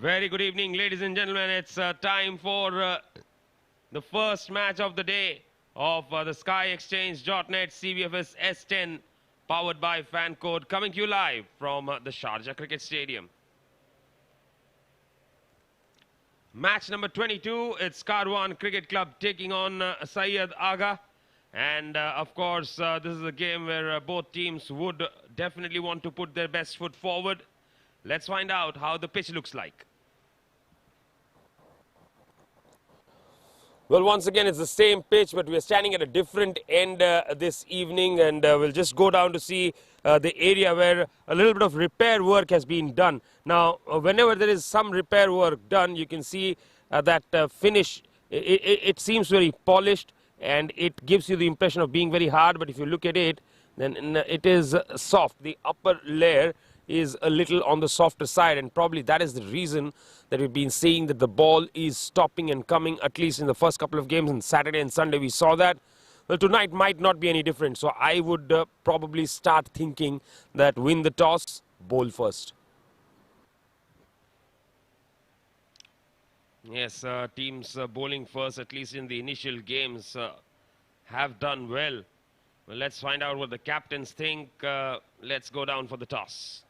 Very good evening, ladies and gentlemen. It's time for the first match of the day of the SkyExchange.net CBFS S10, powered by Fan Code, coming to you live from the Sharjah Cricket Stadium. Match number 22, it's Karwan Cricket Club taking on Syed Agha. And of course, this is a game where both teams would definitely want to put their best foot forward. Let's find out how the pitch looks like. Well, once again, it's the same pitch, but we are standing at a different end this evening, and we'll just go down to see the area where a little bit of repair work has been done. Now, whenever there is some repair work done, you can see that finish, it seems very polished, and it gives you the impression of being very hard, but if you look at it, then it is soft. The upper layer is a little on the softer side, and probably that is the reason that we've been seeing that the ball is stopping and coming, at least in the first couple of games. On Saturday and Sunday we saw that. Well, tonight might not be any different, so I would probably start thinking that win the toss, bowl first. Yes, teams bowling first, at least in the initial games, have done well. Well, let's find out what the captains think. Let's go down for the toss.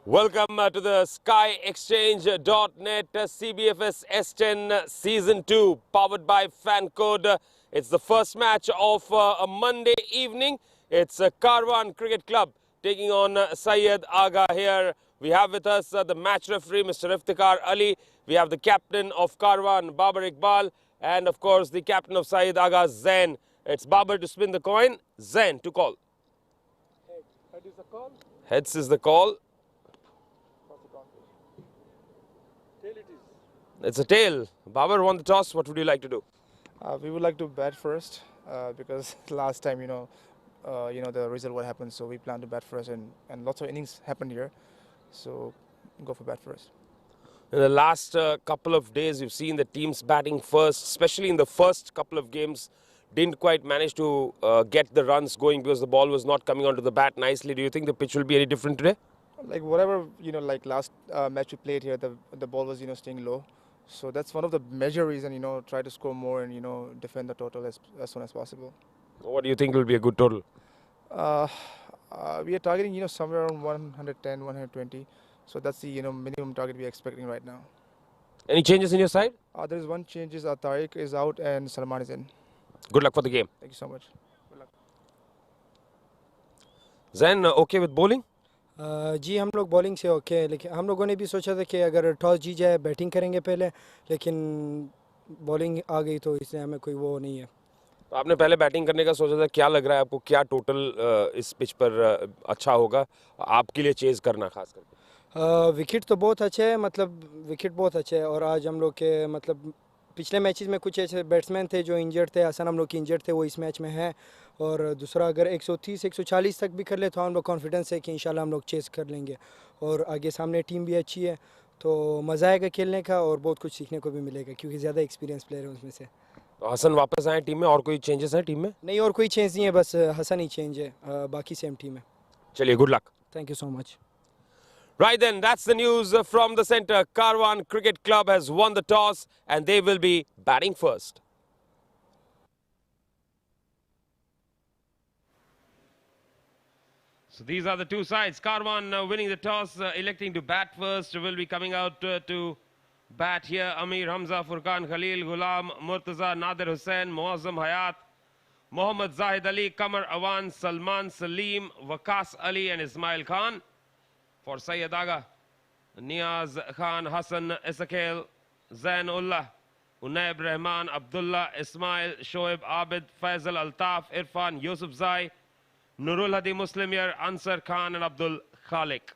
Welcome to the SkyExchange.net CBFS S10 Season 2, powered by Fan Code. It's the first match of a Monday evening. It's Karwan Cricket Club taking on Syed Agha here. We have with us the match referee, Mr. Iftikhar Ali. We have the captain of Karwan, Babar Iqbal. And of course, the captain of Syed Agha, Zain. It's Babar to spin the coin, Zain to call. Head is the call. Heads is the call. Tail it is. It's a tail. Babar won the toss. What would you like to do? We would like to bat first because last time, the result what happened. So we plan to bat first, and lots of innings happened here. So go for bat first. In the last couple of days, we've seen the teams batting first, especially in the first couple of games. Didn't quite manage to get the runs going because the ball was not coming onto the bat nicely. Do you think the pitch will be any different today? Like whatever, like last match we played here, the ball was, staying low. So that's one of the major reason, try to score more and, defend the total as soon as possible. What do you think will be a good total? We are targeting, somewhere around 110, 120. So that's the, minimum target we are expecting right now. Any changes in your side? There is one change is Tariq is out and Salman is in. Good luck for the game. Thank you so much. Good luck. Zain, okay with bowling? जी हम लोग bowling से okay है, लेकिन हम लोगों ने भी सोचा था कि अगर टॉस जीत जाए बैटिंग करेंगे पहले, लेकिन बॉलिंग आ गई तो इसलिए हमें कोई वो नहीं है. तो आपने पहले बैटिंग करने का सोचा था. क्या लग रहा है आपको, क्या टोटल इस पिच पर अच्छा होगा आपके लिए चेज करना खास करके? विकेट तो बहुत अच्छे है, मतलब विकेट बहुत अच्छे है, और आज हम लोग के मतलब पिछले मैचेस में कुछ ऐसे बैट्समैन थे जो इंजर्ड थे. हसन हम लोग की इंजर्ड थे, वो इस मैच में है. और दूसरा अगर 130 140 तक भी कर ले तो हम लोग कॉन्फिडेंस है कि इंशाल्लाह हम लोग चेस कर लेंगे. और आगे सामने टीम भी अच्छी है, तो मज़ा आएगा खेलने का और बहुत कुछ सीखने को भी मिलेगा क्योंकि ज़्यादा एक्सपीरियंस प्लेयर है उसमें से. तो हसन वापस आए टीम में, और कोई चेंजेस हैं टीम में? नहीं, और कोई चेंज नहीं है, बस हसन ही चेंज है, बाकी सेम टीम है. चलिए, good luck. Thank you so much. Right then, that's the news from the centre. Karwan Cricket Club has won the toss and they will be batting first. So these are the two sides. Karwan winning the toss, electing to bat first, will be coming out to bat here. Amir Hamza, Furqan Khalil, Ghulam Murtaza, Nadir Hussain, Muazzam Hayat, Mohammad Zahid Ali, Qamar Awan, Salman Salim, Waqas Ali and Ismail Khan. For Syed Agha, Niaz Khan, Hassan Isakel, Zainullah, Unaib Rahman, Abdullah, Ismail, Shoaib Abid, Faisal Altaf, Irfan, Yusuf Zai, Nurul Hadi Muslimir, Ansar Khan and Abdul Khalik.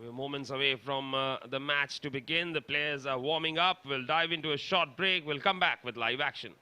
We're moments away from the match to begin. The players are warming up. We'll dive into a short break. We'll come back with live action.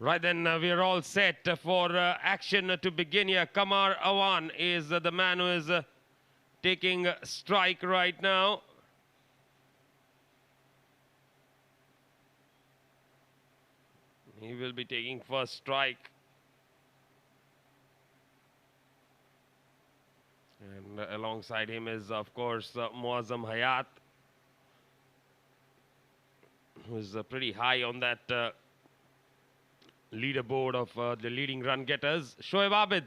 Right then, we are all set for action to begin here. Kamar Awan is the man who is taking strike right now. He will be taking first strike. And alongside him is, of course, Muazzam Hayat, who is pretty high on that leaderboard of the leading run getters. Shoaib Abid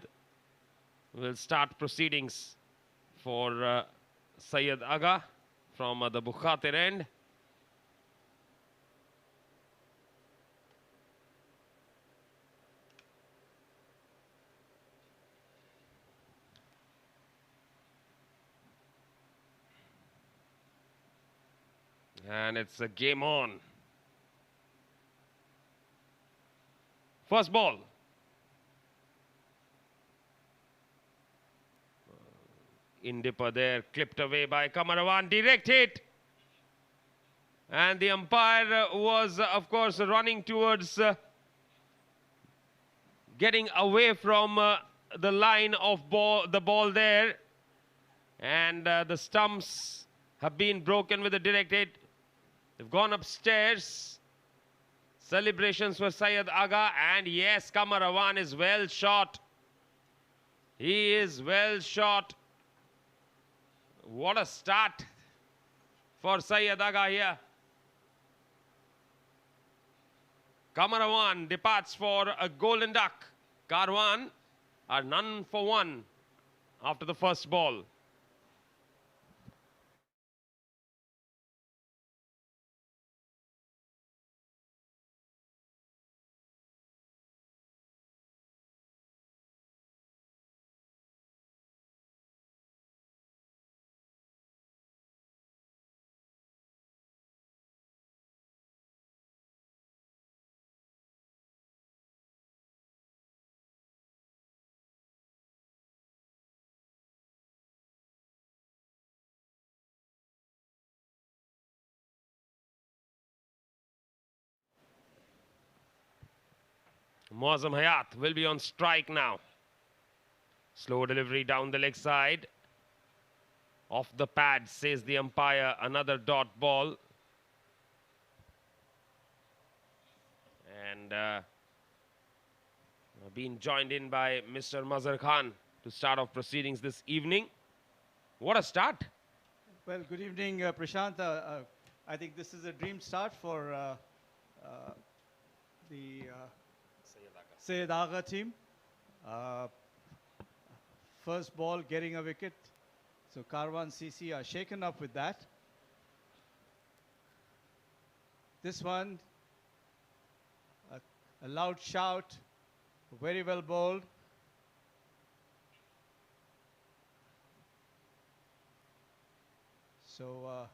will start proceedings for Syed Agha from the Bukhatir end. And it's a game on. First ball. Indipper there, clipped away by Kamar Awan. Direct hit. And the umpire was, of course, running towards getting away from the line of the ball there. And the stumps have been broken with a direct hit. They've gone upstairs. Celebrations for Syed Agha. And yes, Kamar Awan is well shot. He is well shot. What a start for Syed Agha here. Kamar Awan departs for a golden duck. Karwan are none for one after the first ball. Muazzam Hayat will be on strike now. Slow delivery down the leg side. Off the pad, says the umpire. Another dot ball. And being joined in by Mr. Mazhar Khan to start off proceedings this evening. What a start. Well, good evening, Prashant. I think this is a dream start for the Syed Agha team. First ball getting a wicket. So Karwan CC are shaken up with that. This one, a loud shout, very well bowled. So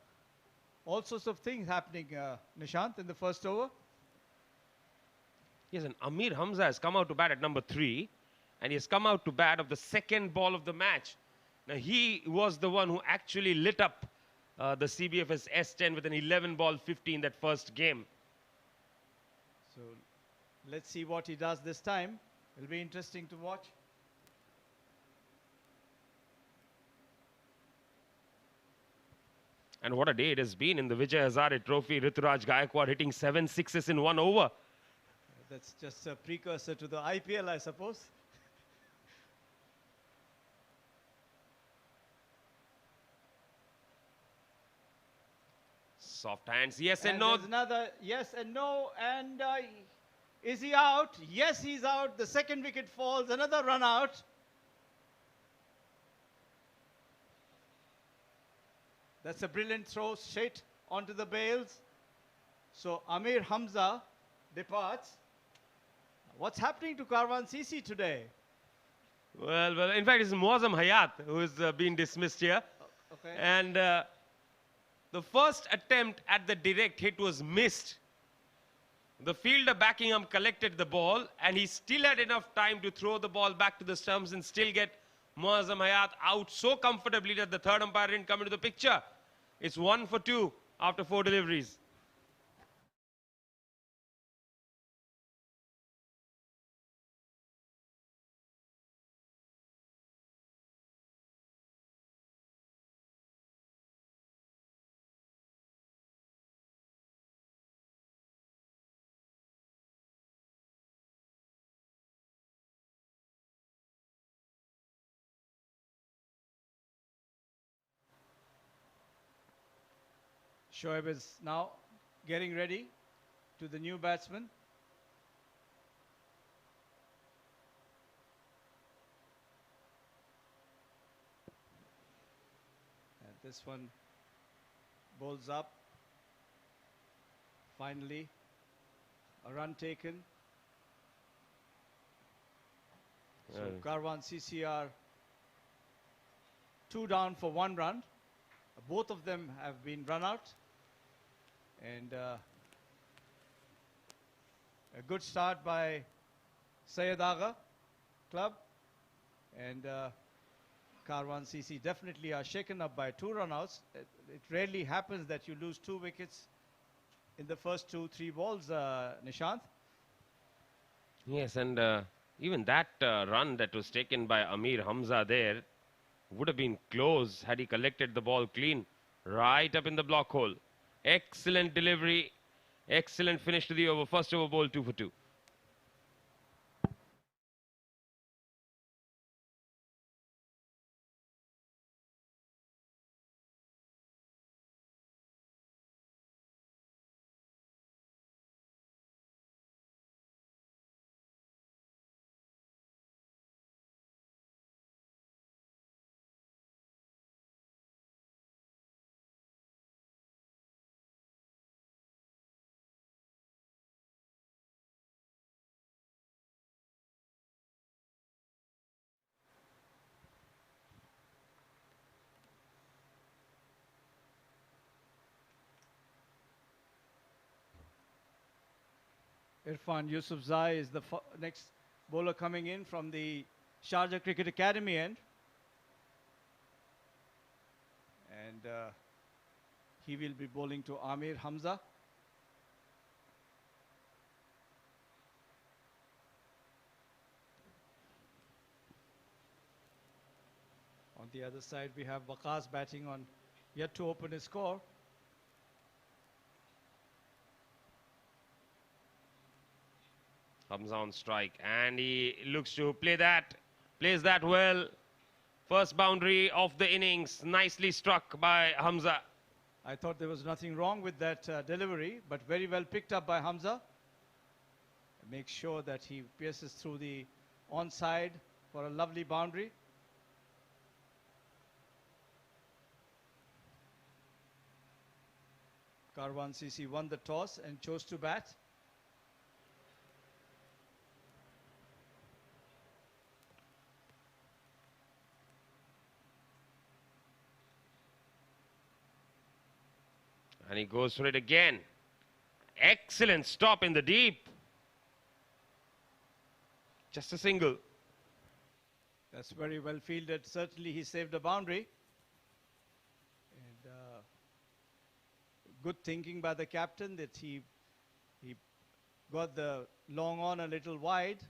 all sorts of things happening, Nishant, in the first over. Yes, and Amir Hamza has come out to bat at number 3, and he has come out to bat of the second ball of the match. Now, he was the one who actually lit up the CBFS S10 with an 11-ball 50 in that first game. So let's see what he does this time. It'll be interesting to watch. And what a day it has been in the Vijay Hazare Trophy. Rituraj Gaikwad hitting 7 sixes in 1 over. That's just a precursor to the IPL, I suppose. Soft hands, yes and no. There's another yes and no. And is he out? Yes, he's out. The second wicket falls. Another run out. That's a brilliant throw straight onto the bails. So Amir Hamza departs. What's happening to Karwan CC today? Well, in fact, it's Muazzam Hayat who is being dismissed here. Okay. And the first attempt at the direct hit was missed. The fielder backing him collected the ball, and he still had enough time to throw the ball back to the stumps and still get Muazzam Hayat out so comfortably that the third umpire didn't come into the picture. It's 1 for 2 after 4 deliveries. Shoaib is now getting ready to the new batsman. And this one bowls up. Finally, a run taken. So Karwan CCR 2 down for 1 run. Both of them have been run out. And a good start by Syed Agha club. And Karwan CC definitely are shaken up by 2 run-outs. It rarely happens that you lose 2 wickets in the first 2-3 balls, Nishant. Yes, and even that run that was taken by Amir Hamza there would have been close had he collected the ball clean, right up in the block hole. Excellent delivery, excellent finish to the over. First over ball, 2 for 2. Irfan Yusufzai is the next bowler coming in from the Sharjah Cricket Academy end. And he will be bowling to Amir Hamza. On the other side, we have Waqas batting on, yet to open his score. Hamza on strike, and he looks to play that, plays that well. First boundary of the innings, nicely struck by Hamza. I thought there was nothing wrong with that delivery, but very well picked up by Hamza. Make sure that he pierces through the onside for a lovely boundary. Karwan CC won the toss and chose to bat. And he goes for it again. Excellent stop in the deep. Just a single. That's very well fielded. Certainly he saved a boundary. And good thinking by the captain that he got the long on a little wide.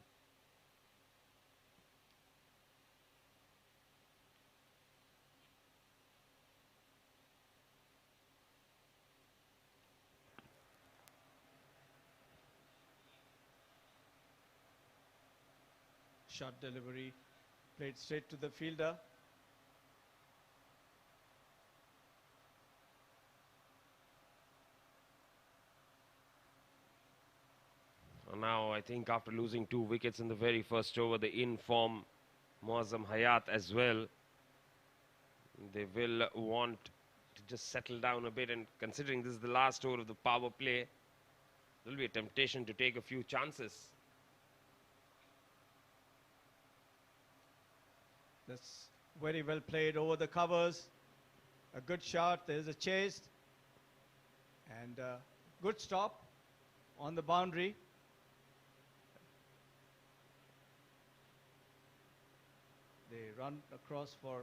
Short delivery, played straight to the fielder. Now, I think after losing 2 wickets in the very first over, the in-form Muazzam Hayat as well, they will want to just settle down a bit, and considering this is the last over of the power play, there will be a temptation to take a few chances. That's very well played over the covers. A good shot, there's a chase. And good stop on the boundary. They run across for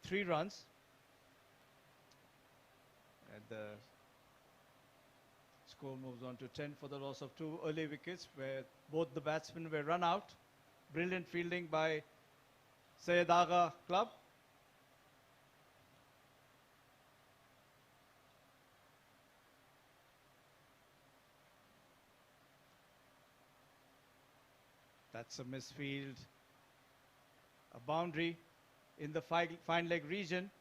3 runs. And the score moves on to 10 for the loss of 2 early wickets, where both the batsmen were run out. Brilliant fielding by Syed Agha club. That's a misfield. A boundary in the fine leg region.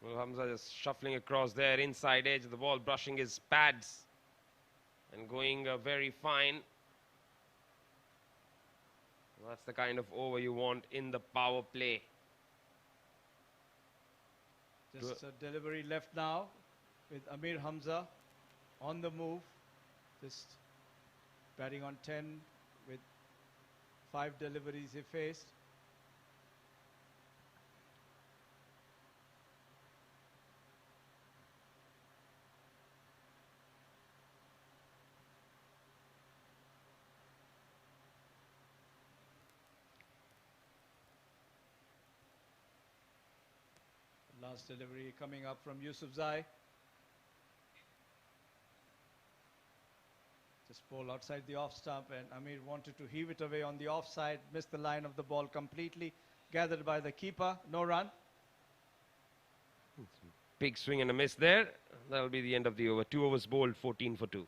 Well, Hamza just shuffling across there, inside edge of the ball, brushing his pads and going very fine. That's the kind of over you want in the power play. Just a delivery left now with Amir Hamza on the move. Just batting on 10 with 5 deliveries he faced. Last delivery coming up from Yusufzai. Just ball outside the off stump, and Amir wanted to heave it away on the offside, missed the line of the ball completely, gathered by the keeper, no run. Big swing and a miss there. That'll be the end of the over. 2 overs bowled, 14 for 2.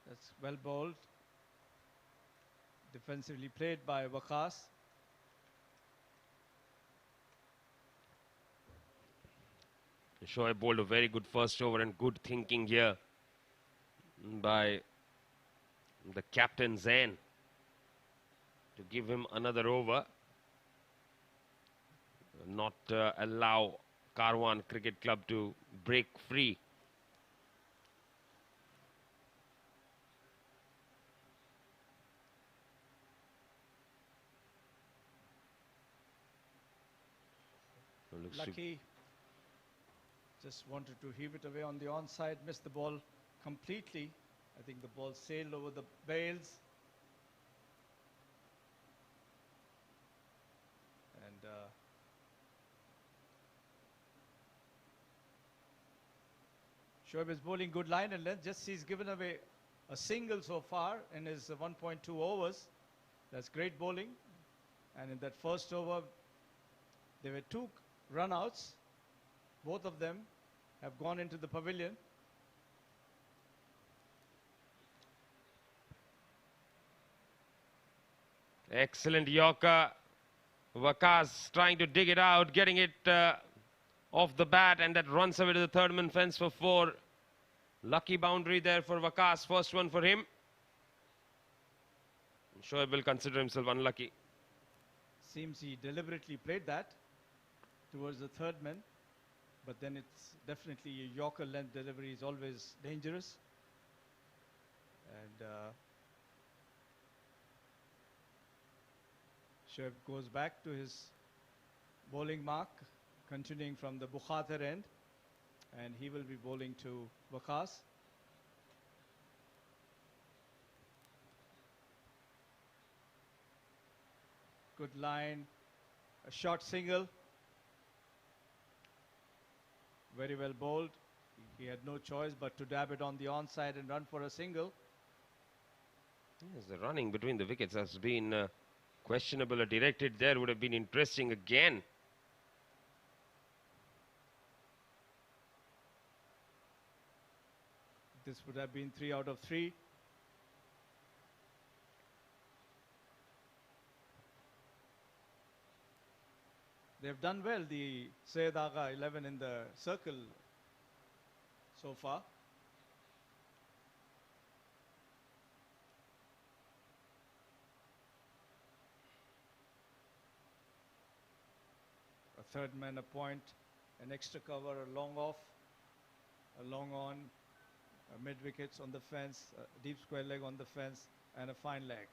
That's well bowled. Defensively played by Waqas. Shoaib bowled a very good first over, and good thinking here by the captain Zain to give him another over, not allow Karwan Cricket Club to break free. Lucky. Just wanted to heave it away on the onside, missed the ball completely. I think the ball sailed over the bails. And Shoaib is bowling good line and length. Just he's given away a single so far in his 1.2 overs. That's great bowling. And in that first over, there were 2 run-outs. Both of them have gone into the pavilion. Excellent Yorker. Waqas trying to dig it out, getting it off the bat, and that runs away to the third man fence for 4. Lucky boundary there for Waqas. First one for him. Shoaib will consider himself unlucky. Seems he deliberately played that towards the third man, but then it's definitely a Yorker length delivery is always dangerous. And Shoaib goes back to his bowling mark, continuing from the Bukhater end, and he will be bowling to Waqas. Good line, a short single. Very well bowled. He had no choice but to dab it on the onside and run for a single. Yes, the running between the wickets has been questionable. A directed there would have been interesting again. This would have been 3 out of 3. They've done well, the Syed Agha 11 in the circle so far. A third man, a point, an extra cover, a long off, a long on, a mid wickets on the fence, a deep square leg on the fence, and a fine leg.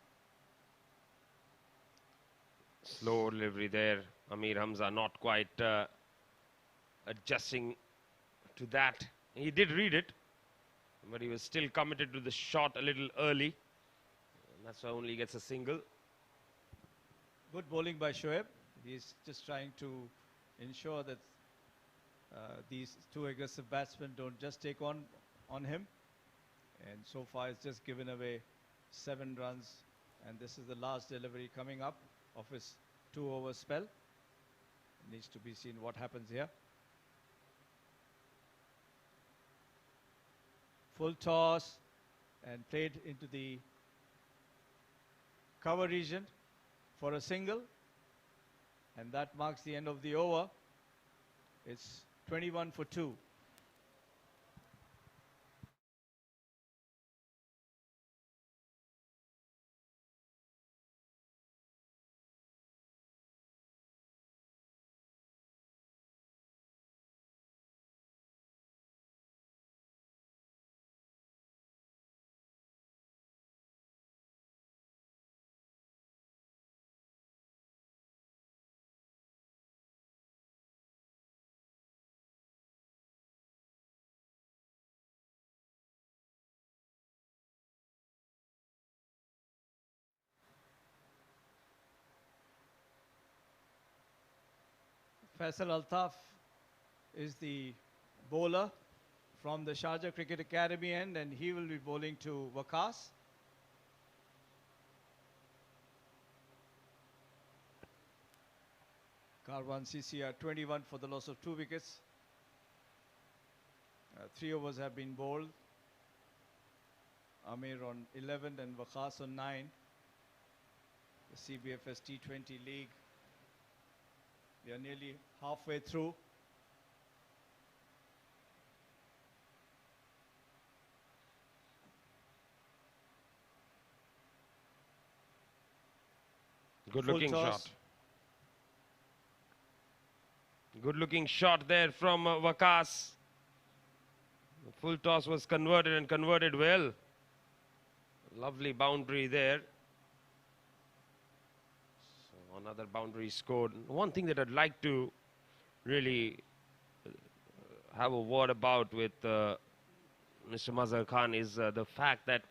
Slow delivery there. Amir Hamza not quite adjusting to that. He did read it, but he was still committed to the shot a little early. And that's why only he gets a single. Good bowling by Shoaib. He's just trying to ensure that these two aggressive batsmen don't just take on him. And so far, it's just given away 7 runs. And this is the last delivery coming up of his 2-over spell. Needs to be seen what happens here. Full toss and played into the cover region for a single. And that marks the end of the over. It's 21 for 2. Faisal Altaf is the bowler from the Sharjah Cricket Academy end, and he will be bowling to Waqas. Karwan CC are 21 for the loss of 2 wickets. 3 overs have been bowled. Amir on 11 and Waqas on 9. The CBFS T10 League. We are nearly halfway through. Good looking shot. Good looking shot there from Waqas. The full toss was converted and converted well. Lovely boundary there. So another boundary scored. One thing that I'd like to really have a word about with Mr. Mazhar Khan is the fact that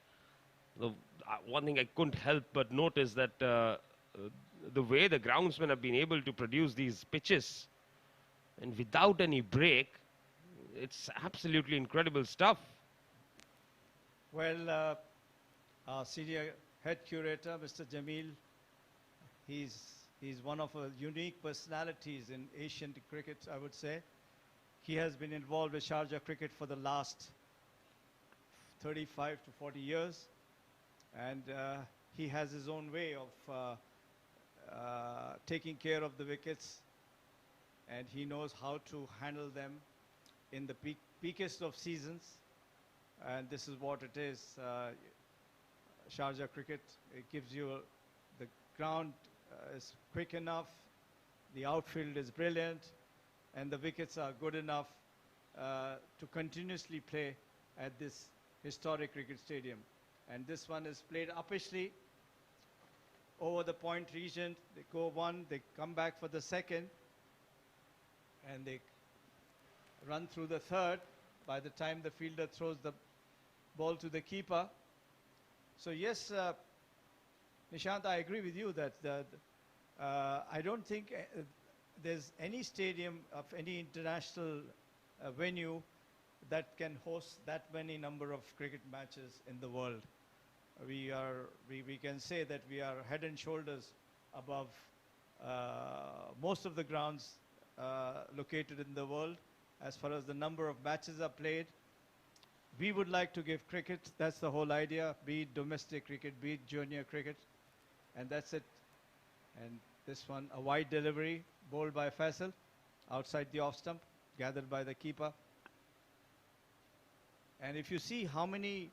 one thing I couldn't help but notice that the way the groundsmen have been able to produce these pitches and without any break, it's absolutely incredible stuff. Well, our senior head curator, Mr. Jamil, he's one of a unique personalities in Asian cricket, I would say. He has been involved with Sharjah cricket for the last 35 to 40 years. And he has his own way of taking care of the wickets. And he knows how to handle them in the peakest of seasons. And this is what it is. Sharjah cricket, it gives you the ground is quick enough, the outfield is brilliant, and the wickets are good enough to continuously play at this historic cricket stadium. And this one is played uppishly over the point region. They go one, they come back for the second, and they run through the third by the time the fielder throws the ball to the keeper. So yes, Nishant, I agree with you that I don't think there's any stadium of any international venue that can host that many number of cricket matches in the world. We can say that we are head and shoulders above most of the grounds located in the world as far as the number of matches are played. We would like to give cricket, that's the whole idea, be it domestic cricket, be it junior cricket, and that's it. And this one, a wide delivery, bowled by Faisal, outside the off stump, gathered by the keeper. And if you see how many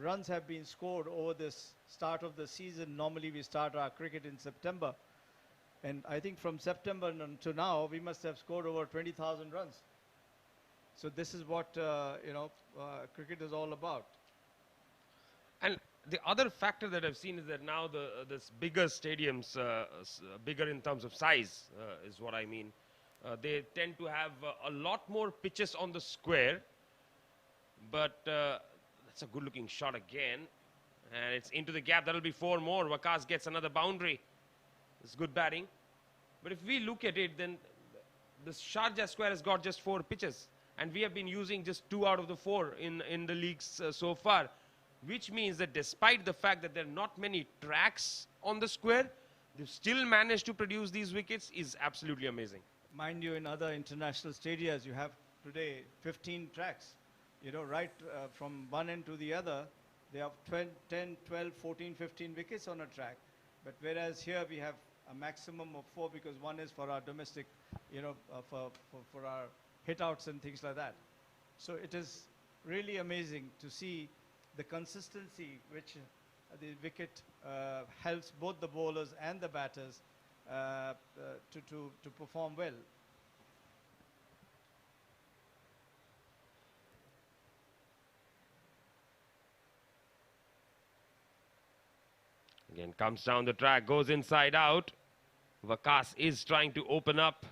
runs have been scored over this start of the season, normally we start our cricket in September. And I think from September to now, we must have scored over 20,000 runs. So this is what, cricket is all about. And the other factor that I've seen is that now this bigger stadiums, bigger in terms of size, is what I mean. They tend to have a lot more pitches on the square, but that's a good-looking shot again, and it's into the gap. That'll be 4 more. Waqas gets another boundary. It's good batting, but if we look at it, then the Sharjah square has got just 4 pitches, and we have been using just 2 out of the 4 in the leagues so far, which means that despite the fact that there are not many tracks on the square, they've still managed to produce these wickets is absolutely amazing. Mind you, in other international stadiums, you have today 15 tracks. You know, right from one end to the other, they have 10, 12, 14, 15 wickets on a track. But whereas here we have a maximum of 4 because one is for our domestic, you know, for our hit-outs and things like that. So it is really amazing to see the consistency which the wicket helps both the bowlers and the batters to perform well. Again, comes down the track, goes inside out. Waqas is trying to open up.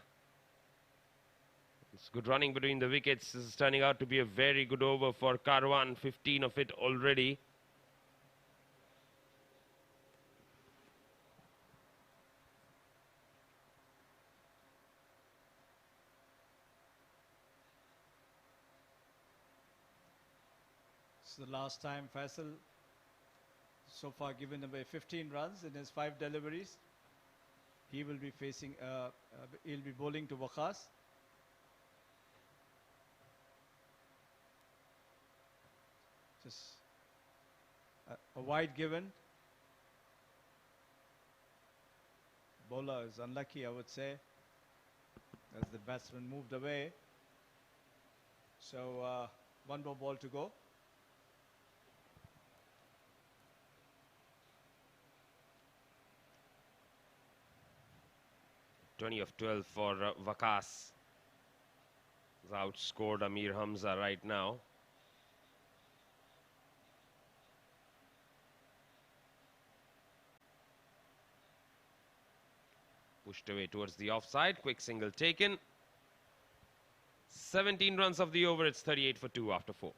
It's good running between the wickets. This is turning out to be a very good over for Karwan, 15 of it already. It's the last time Faisal so far given away 15 runs in his 5 deliveries. He will be facing, he'll be bowling to Waqas. Just a wide given. Bowler is unlucky, I would say, as the batsman moved away. So 1 more ball to go. Twenty of 12 for Waqas. He's outscored Amir Hamza right now. Pushed away towards the offside. Quick single taken. 17 runs of the over. It's 38 for 2 after 4.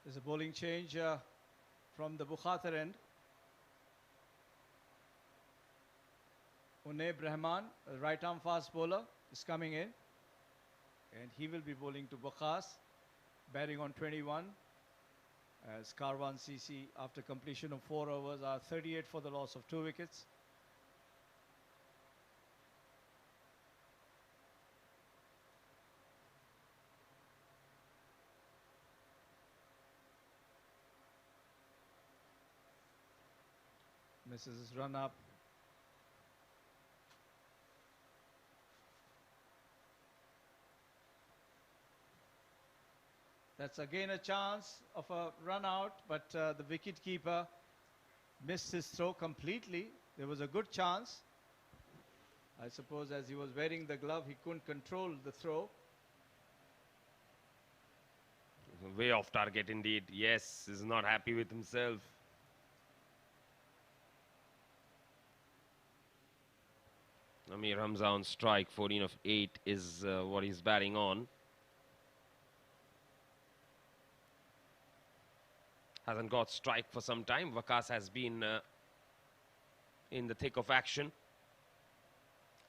There's a bowling change from the Bukhatar end. Unaib Rahman, a right-arm fast bowler, is coming in. And he will be bowling to Waqas, batting on 21. As Karwan CC, after completion of 4 overs, are 38 for the loss of 2 wickets. Misses his run up. That's again a chance of a run out, but the wicket-keeper missed his throw completely. There was a good chance. I suppose as he was wearing the glove, he couldn't control the throw. Way off target indeed. Yes, he's not happy with himself. Amir Hamza on strike, 14 of 8 is what he's batting on. Hasn't got strike for some time. Waqas has been in the thick of action.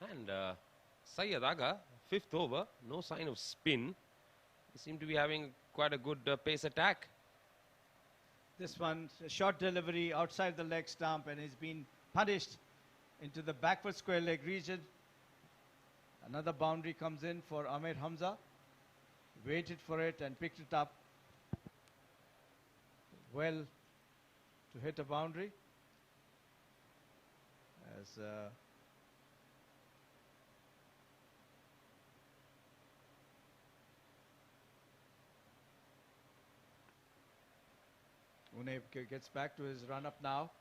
And Syed Agha fifth over. No sign of spin. They seem to be having quite a good pace attack. This one, a short delivery outside the leg stump, and he's been punished into the backward square leg region. Another boundary comes in for Amir Hamza. Waited for it and picked it up well to hit a boundary. As Unai gets back to his run-up now.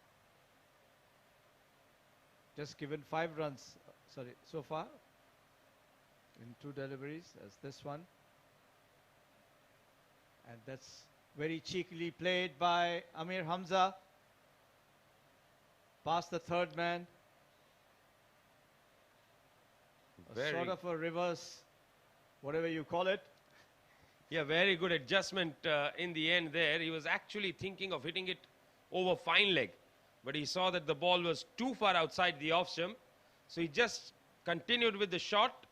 Just given 5 runs, sorry, so far in 2 deliveries as this one. And that's very cheekily played by Amir Hamza. Past the third man. Sort of a reverse, whatever you call it. Yeah, very good adjustment in the end there. He was actually thinking of hitting it over fine leg, but he saw that the ball was too far outside the off stump, so he just continued with the shot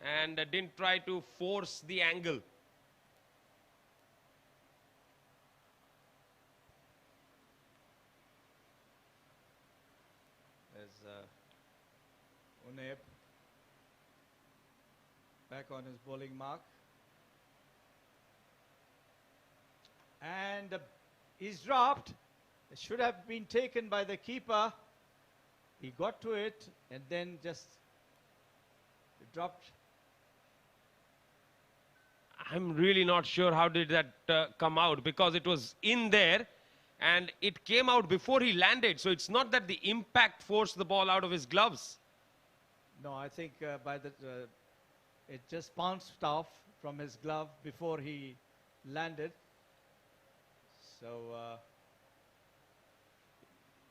and didn't try to force the angle. As Unai back on his bowling mark. And he's dropped. It should have been taken by the keeper. He got to it and then just dropped. I'm really not sure how did that come out, because it was in there and it came out before he landed. So it's not that the impact forced the ball out of his gloves. No, I think by the it just bounced off from his glove before he landed. So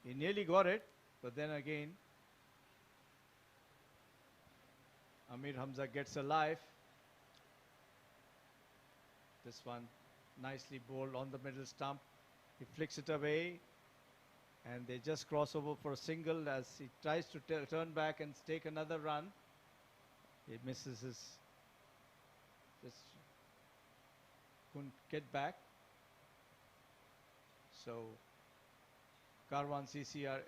he nearly got it, but then again, Amir Hamza gets alive. This one nicely bowled on the middle stump. He flicks it away, and they just cross over for a single as he tries to turn back and take another run. He misses his, just couldn't get back. So Karwan CC are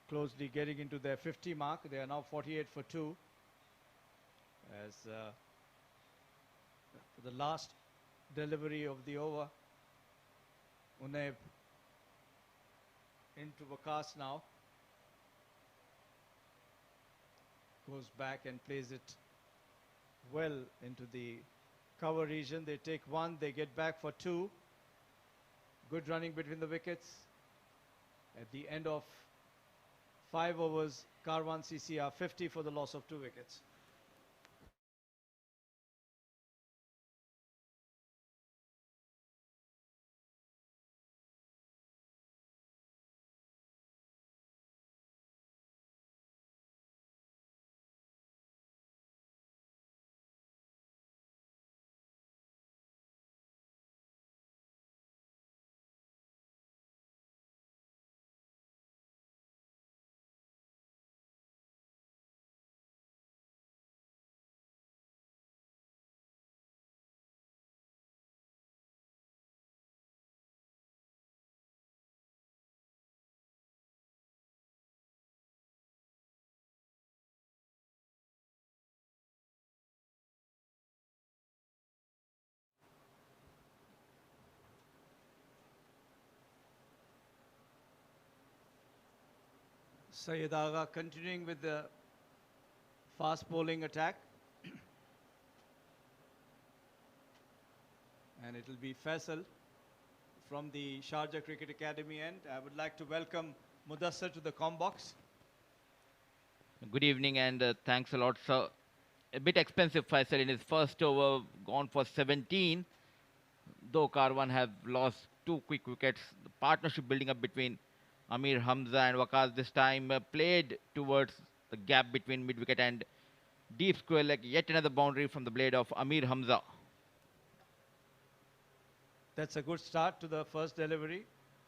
closely getting into their 50 mark. They are now 48 for 2. As the last delivery of the over, Unai into Wakas now. Goes back and plays it well into the cover region. They take 1, they get back for 2. Good running between the wickets. At the end of 5 overs, Karwan CC are 50 for the loss of 2 wickets. Syed Agha continuing with the fast bowling attack. And it will be Faisal from the Sharjah Cricket Academy end. I would like to welcome Mudassar to the comm box. Good evening and thanks a lot, sir. A bit expensive, Faisal, in his first over, gone for 17. Though Karwan have lost 2 quick wickets, the partnership building up between Amir Hamza and Wakas this time played towards the gap between mid-wicket and deep square leg. Yet another boundary from the blade of Amir Hamza. That's a good start to the first delivery.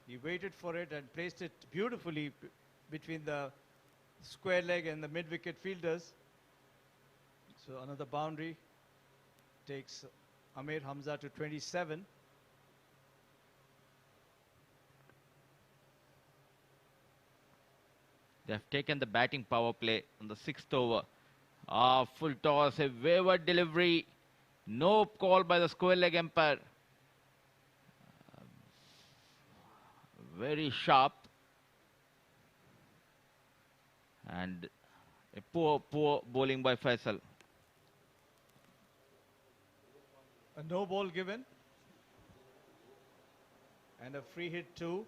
He waited for it and placed it beautifully between the square leg and the mid-wicket fielders. So another boundary takes Amir Hamza to 27. They have taken the batting power play on the 6th over. Full toss, a wayward delivery. No call by the square leg umpire. Very sharp. And a poor bowling by Faisal. A no ball given. And a free hit too.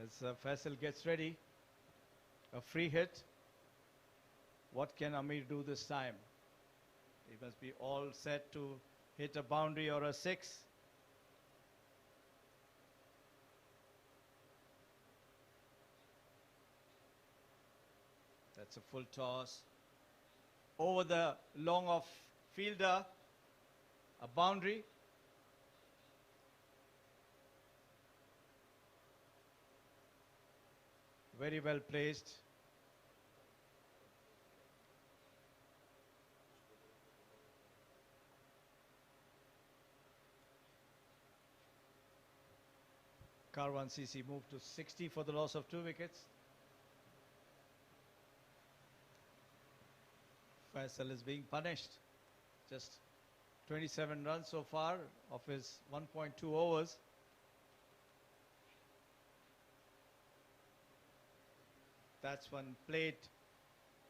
As Faisal gets ready, a free hit. What can Amir do this time? He must be all set to hit a boundary or a six. That's a full toss. Over the long off fielder, a boundary. Very well placed. Karwan CC moved to 60 for the loss of 2 wickets. Faisal is being punished. Just 27 runs so far of his 1.2 overs. That's one played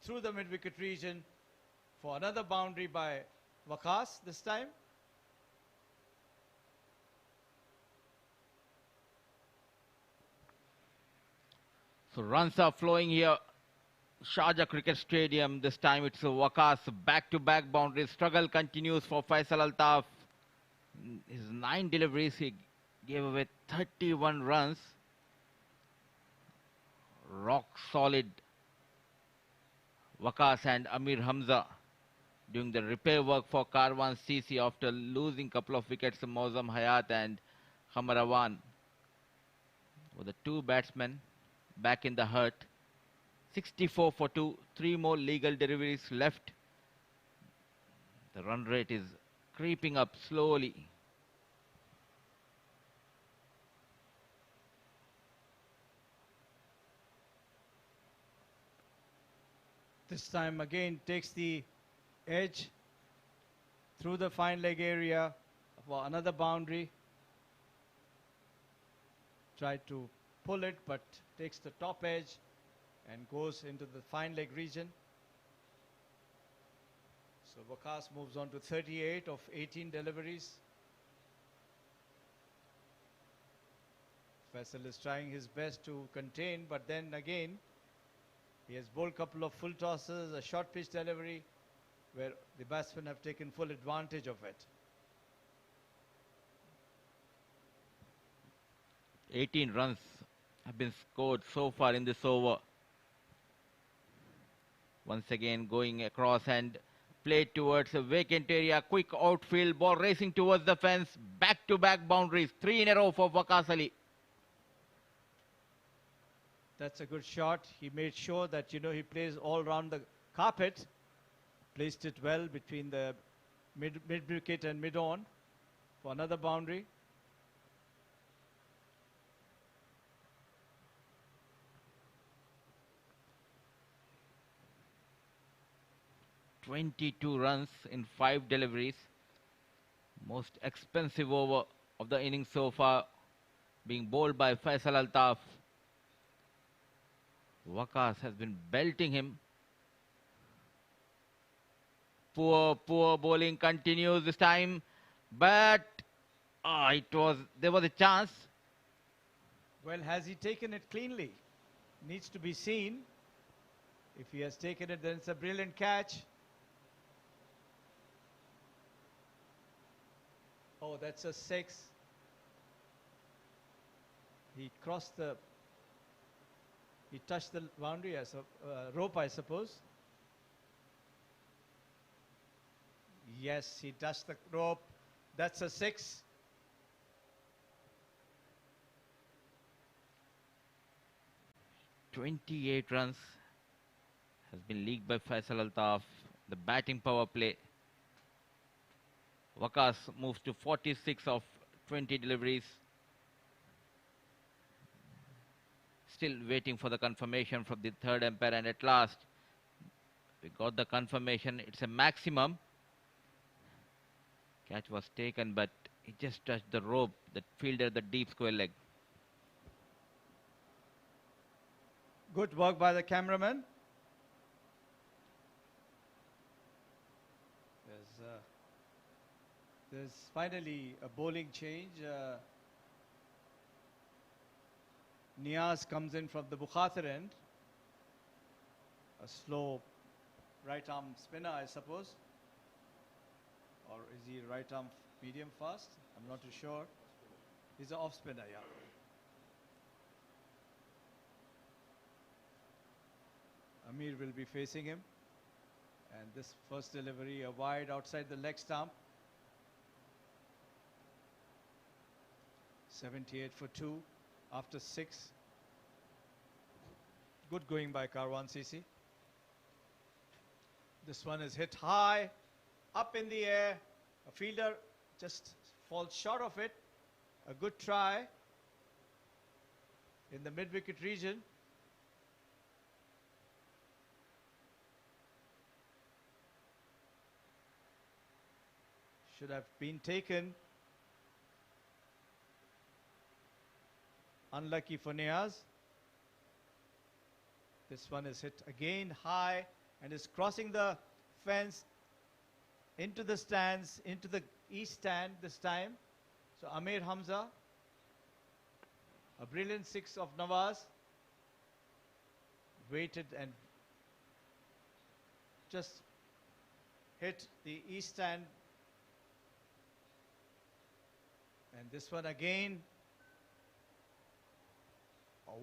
through the mid-wicket region for another boundary by Waqas this time. So runs are flowing here. Sharjah Cricket Stadium. This time it's Waqas. Back-to-back boundaries. Struggle continues for Faisal Altaf. His 9 deliveries, he gave away 31 runs. Rock solid. Waqas and Amir Hamza doing the repair work for Karwan CC after losing couple of wickets. Mausam Hayat and Khamarawan were the 2 batsmen back in the hurt. 64 for 2, 3 more legal deliveries left. The run rate is creeping up slowly. This time again takes the edge through the fine leg area for another boundary. Tried to pull it, but takes the top edge and goes into the fine leg region. So Waqas moves on to 38 of 18 deliveries. Faisal is trying his best to contain, but then again, he has bowled a couple of full tosses, a short pitch delivery, where the batsmen have taken full advantage of it. 18 runs have been scored so far in this over. Once again going across and played towards a vacant area. Quick outfield, ball racing towards the fence. Back-to-back boundaries, 3 in a row for Waqas Ali. That's a good shot. He made sure that, you know, he plays all around the carpet. Placed it well between the mid-wicket and mid-on for another boundary. "22 runs in 5 deliveries. Most expensive over of the innings so far, being bowled by Faisal Altaf. Waqas has been belting him. Poor bowling continues this time, but there was a chance. Well, has he taken it cleanly? Needs to be seen. If he has taken it, then it's a brilliant catch. Oh, that's a 6. He crossed the... He touched the boundary as a rope, I suppose. Yes, he touched the rope. That's a 6. 28 runs has been leaked by Faisal Altaf. The batting power play. Waqas moves to 46 of 20 deliveries. Still waiting for the confirmation from the third umpire, and at last we got the confirmation. It's a maximum. Catch was taken, but it just touched the rope that fielded the deep square leg. Good work by the cameraman. There's finally a bowling change. Niaz comes in from the Bukhatir end. A slow right arm spinner, I suppose. Or is he right arm medium fast? I'm not too sure. He's an off spinner, yeah. Amir will be facing him. And this first delivery, a wide outside the leg stump. 78 for 2 after 6. Good going by Karwan CC. This one is hit high, up in the air. A fielder just falls short of it. A good try in the mid-wicket region. Should have been taken. Unlucky for Niaz. This one is hit again high and is crossing the fence into the stands, into the east stand this time. So Amir Hamza, a brilliant 6 of Nawaz, waited and just hit the east stand. And this one again.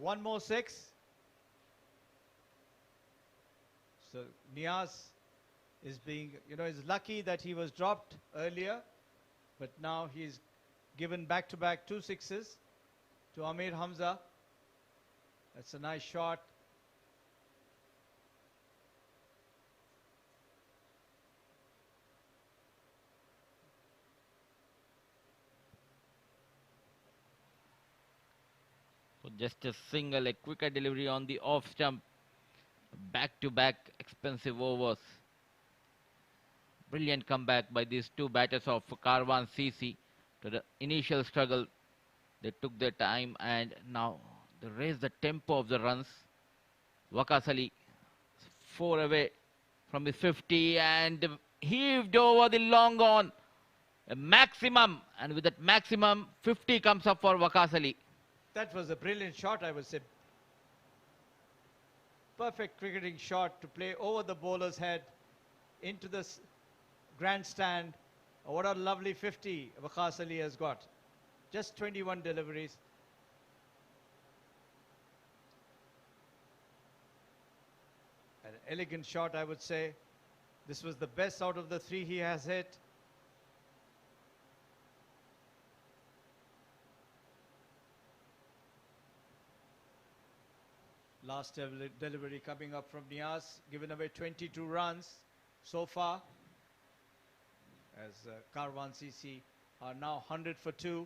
One more 6. So Niaz is being, is lucky that he was dropped earlier, but now he's given back-to-back 2 sixes to Amir Hamza. That's a nice shot. So just a single, a quicker delivery on the off stump. Back-to-back expensive overs. Brilliant comeback by these two batters of Karwan CC. To the initial struggle, they took their time and now they raised the tempo of the runs. Waqas Ali 4 away from his 50 and heaved over the long on. A maximum, and with that maximum, 50 comes up for Waqas Ali. That was a brilliant shot, I would say. Perfect cricketing shot to play over the bowler's head into the grandstand. Oh, what a lovely 50 Waqas Ali has got. Just 21 deliveries. An elegant shot, I would say. This was the best out of the 3 he has hit. Last delivery coming up from Niaz, given away 22 runs so far, as Karwan CC are now 100 for 2.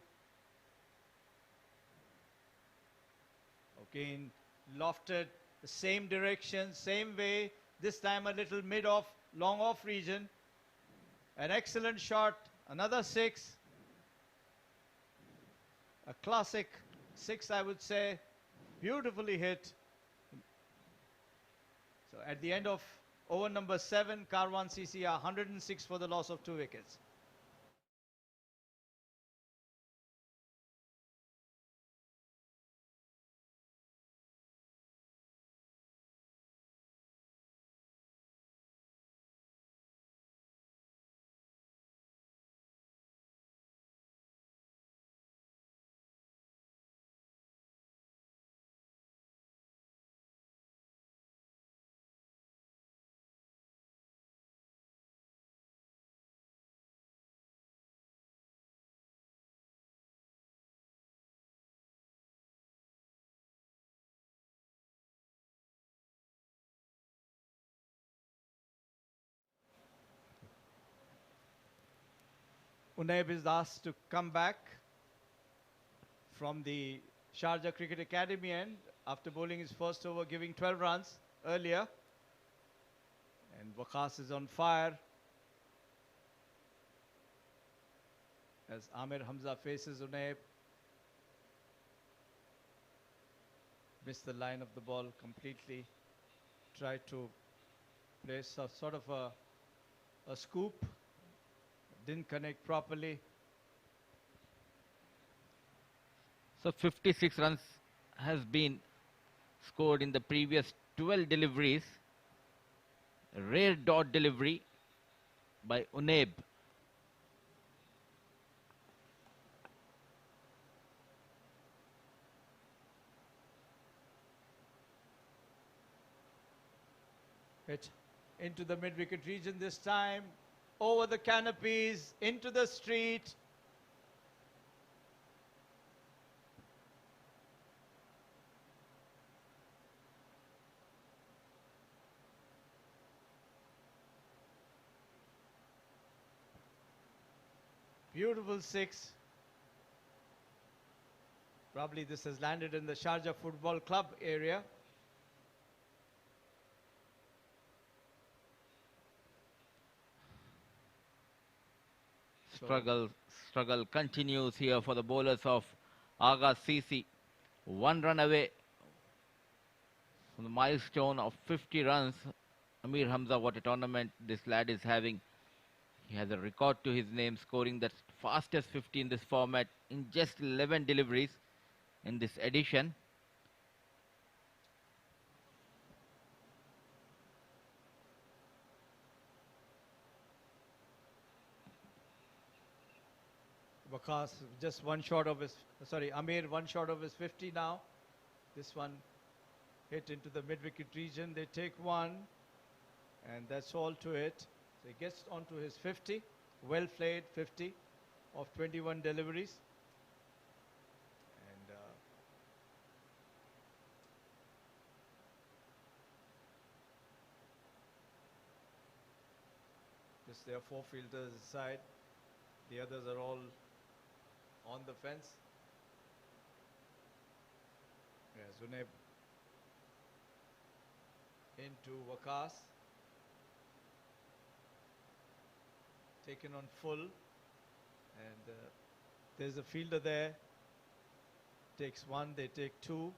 Again, lofted, the same direction, same way, this time a little mid-off, long-off region. An excellent shot, another 6. A classic 6, I would say, beautifully hit. So at the end of over number 7, Karwan CC are 106 for the loss of 2 wickets. Unaib is asked to come back from the Sharjah Cricket Academy end after bowling his first over, giving 12 runs earlier. And Waqas is on fire as Amir Hamza faces Unaib. Missed the line of the ball completely. Tried to place a sort of a scoop. Didn't connect properly. So 56 runs has been scored in the previous 12 deliveries. A rare dot delivery by Unaib. Hit into the mid-wicket region this time. Over the canopies, into the street. Beautiful six. Probably this has landed in the Sharjah Football Club area. Struggle continues here for the bowlers of Agha CC. 1 run away from the milestone of 50 runs. Amir Hamza, what a tournament this lad is having. He has a record to his name, scoring the fastest 50 in this format in just 11 deliveries in this edition. Waqas just one short of his, Amir one short of his 50 now. This one hit into the mid-wicket region. They take one, and that's all to it. So he gets onto his 50, well played 50 of 21 deliveries. And just their four fielders aside. The others are all on the fence. Yeah, Unaib into Waqas. Taken on full. And there's a fielder there. Takes one, they take two.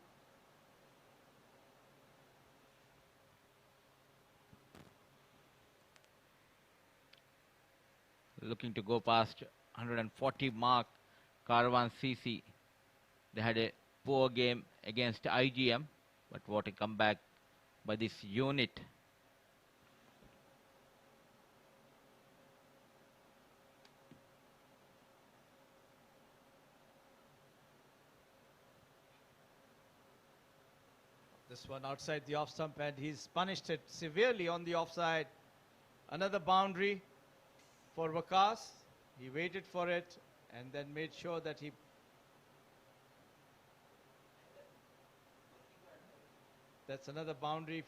Looking to go past 140 mark. Karwan CC. They had a poor game against IGM, but what a comeback by this unit. This one outside the off stump, and he's punished it severely on the offside. Another boundary for Waqas. He waited for it and then made sure that he... That's another boundary.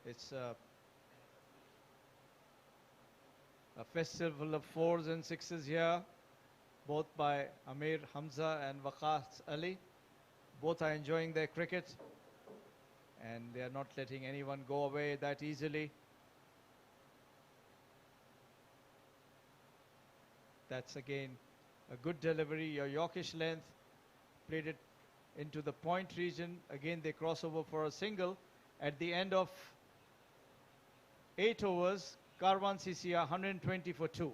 It's a festival of fours and sixes here, both by Amir Hamza and Waqas Ali. Both are enjoying their cricket, and they are not letting anyone go away that easily. That's again a good delivery, your Yorkish length, played it into the point region. Again, they cross over for a single. At the end of 8 overs, Karwan CC 120 for 2.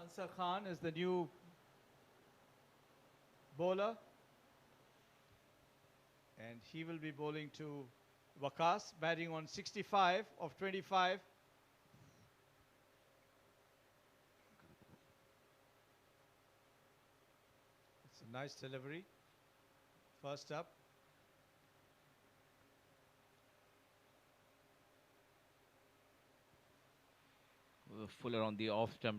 Ansar Khan is the new bowler, and he will be bowling to Waqas, batting on 65 of 25. It's a nice delivery. First up. Fuller on the off stump,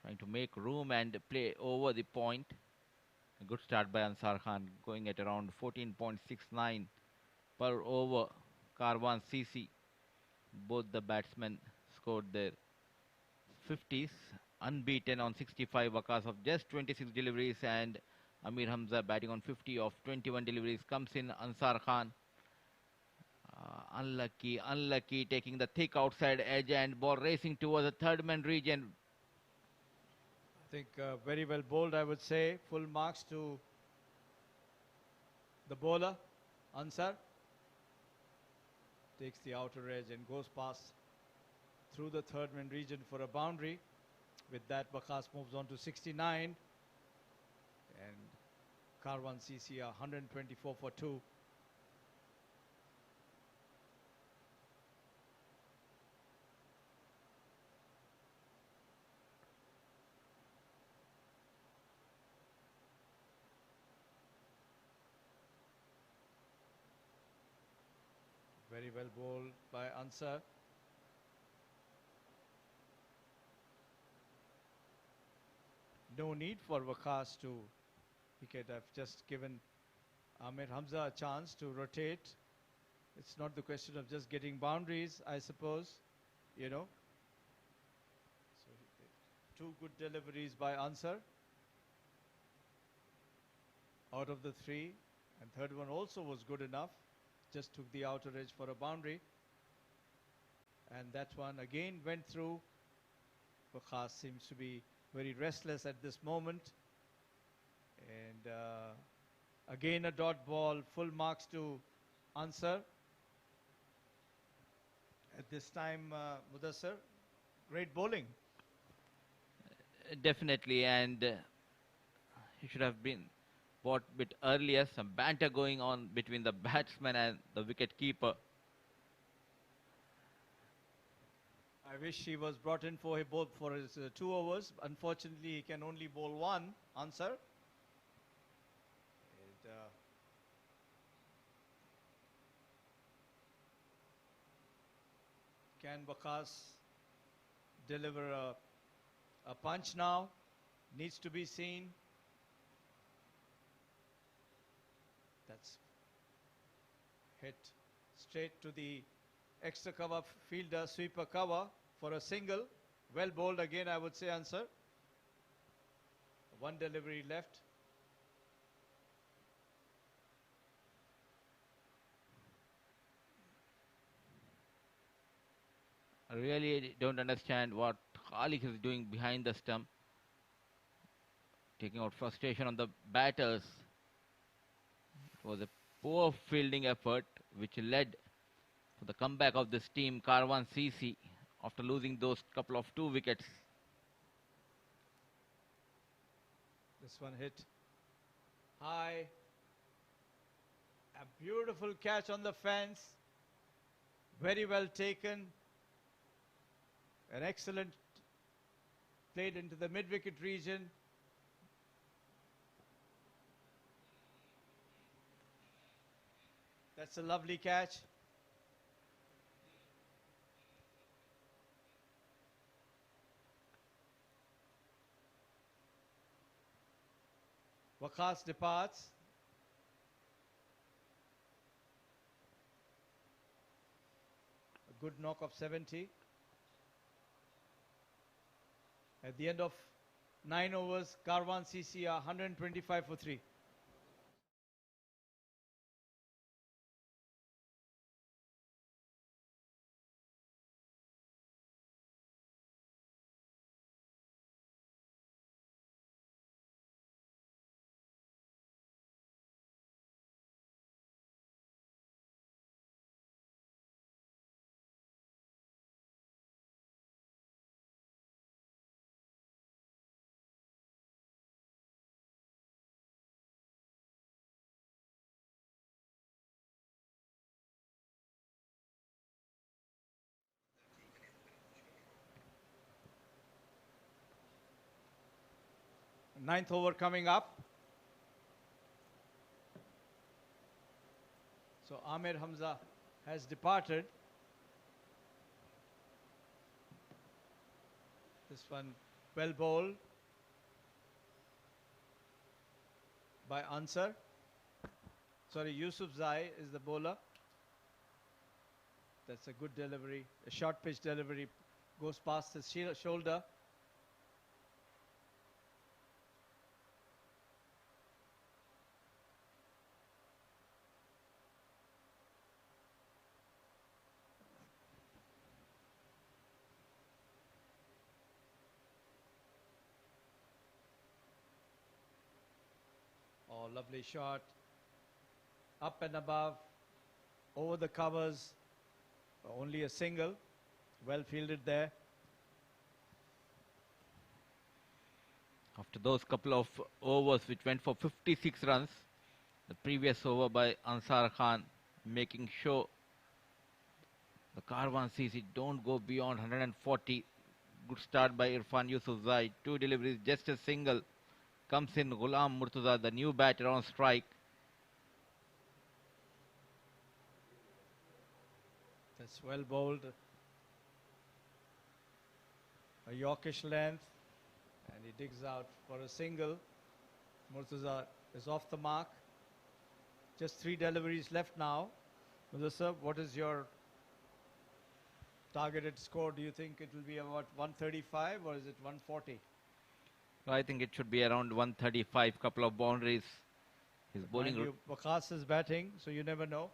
trying to make room and play over the point. A good start by Ansar Khan, going at around 14.69 per over. Karwan CC, both the batsmen scored their 50s, unbeaten on 65 Waqas of just 26 deliveries, and Amir Hamza batting on 50 of 21 deliveries. Comes in Ansar Khan. Unlucky, taking the thick outside edge and ball racing towards the third man region. I think very well bowled, I would say. Full marks to the bowler, Ansar. Takes the outer edge and goes past through the third man region for a boundary. With that, Waqas moves on to 69. And Karwan CC 124 for 2. Very well bowled by Ansar. No need for Waqas to wicket. I've just given Amir Hamza a chance to rotate. It's not the question of just getting boundaries, I suppose, you know. So two good deliveries by Ansar out of the three, and third one also was good enough. Just took the outer edge for a boundary, and that one again went through. Waqas seems to be very restless at this moment, and again a dot ball. Full marks to Ansar. At this time, Mudassar, great bowling. Definitely, and he should have been bought a bit earlier. Some banter going on between the batsman and the wicket keeper. I wish he was brought in for his 2 overs. Unfortunately, he can only bowl one, Ansar. And, can Waqas deliver a punch now? Needs to be seen. That's hit straight to the extra cover fielder, sweeper cover for a single. Well bowled again, I would say, Ansar. One delivery left. I really don't understand what Khalik is doing behind the stump, taking out frustration on the batters. It was a poor fielding effort which led to the comeback of this team, Karwan CC, after losing those couple of 2 wickets. This one hit high. A beautiful catch on the fence. Very well taken. An excellent played into the mid-wicket region. That's a lovely catch. Waqas departs. A good knock of 70. At the end of 9 overs, Karwan CC are 125 for 3. Ninth over coming up. So Amir Hamza has departed. This one well bowled by Ansar. Sorry, Yusuf Zai is the bowler. That's a good delivery. A short pitch delivery goes past his shoulder. Oh, lovely shot. Up and above, over the covers. Only a single. Well fielded there. After those couple of overs which went for 56 runs, the previous over by Ansar Khan making sure the Karwan CC don't go beyond 140. Good start by Irfan Yusufzai. 2 deliveries, just a single. Comes in Ghulam Murtaza, the new batter on strike. That's well bowled. A Yorkish length. And he digs out for a single. Murtaza is off the mark. Just 3 deliveries left now. Murtaza, what is your targeted score? Do you think it will be about 135 or is it 140? I think it should be around 135, couple of boundaries. His bowling. Mind you, Waqas is batting, so you never know.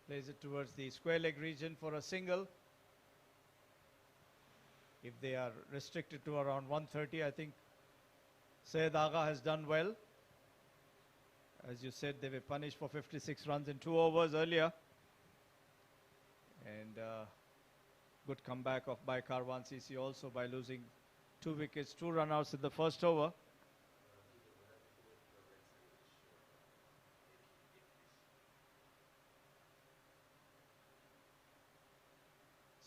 Plays it towards the square leg region for a single. If they are restricted to around 130, I think Syed Agha has done well. As you said, they were punished for 56 runs in 2 overs earlier. And good comeback by Karwan CC also by losing 2 wickets, 2 run-outs in the first over.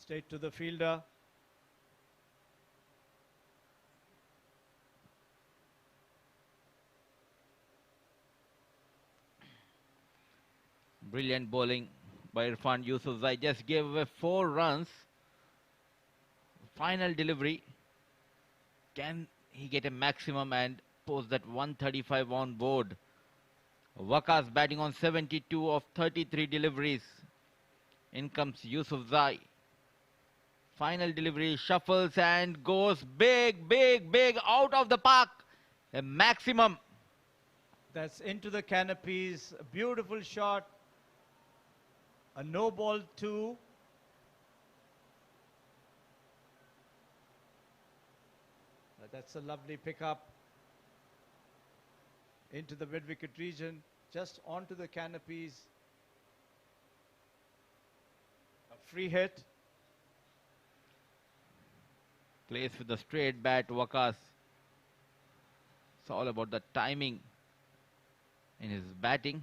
Straight to the fielder. Brilliant bowling by Irfan Yusufzai. Just gave away 4 runs. Final delivery. Can he get a maximum and post that 135 on board? Waqas batting on 72 of 33 deliveries. In comes Yusufzai. Final delivery, shuffles and goes big, big, big out of the park. A maximum. That's into the canopies. A beautiful shot. A no ball 2. That's a lovely pickup. Into the mid-wicket region. Just onto the canopies. A free hit. Plays with the straight bat, Waqas. It's all about the timing in his batting.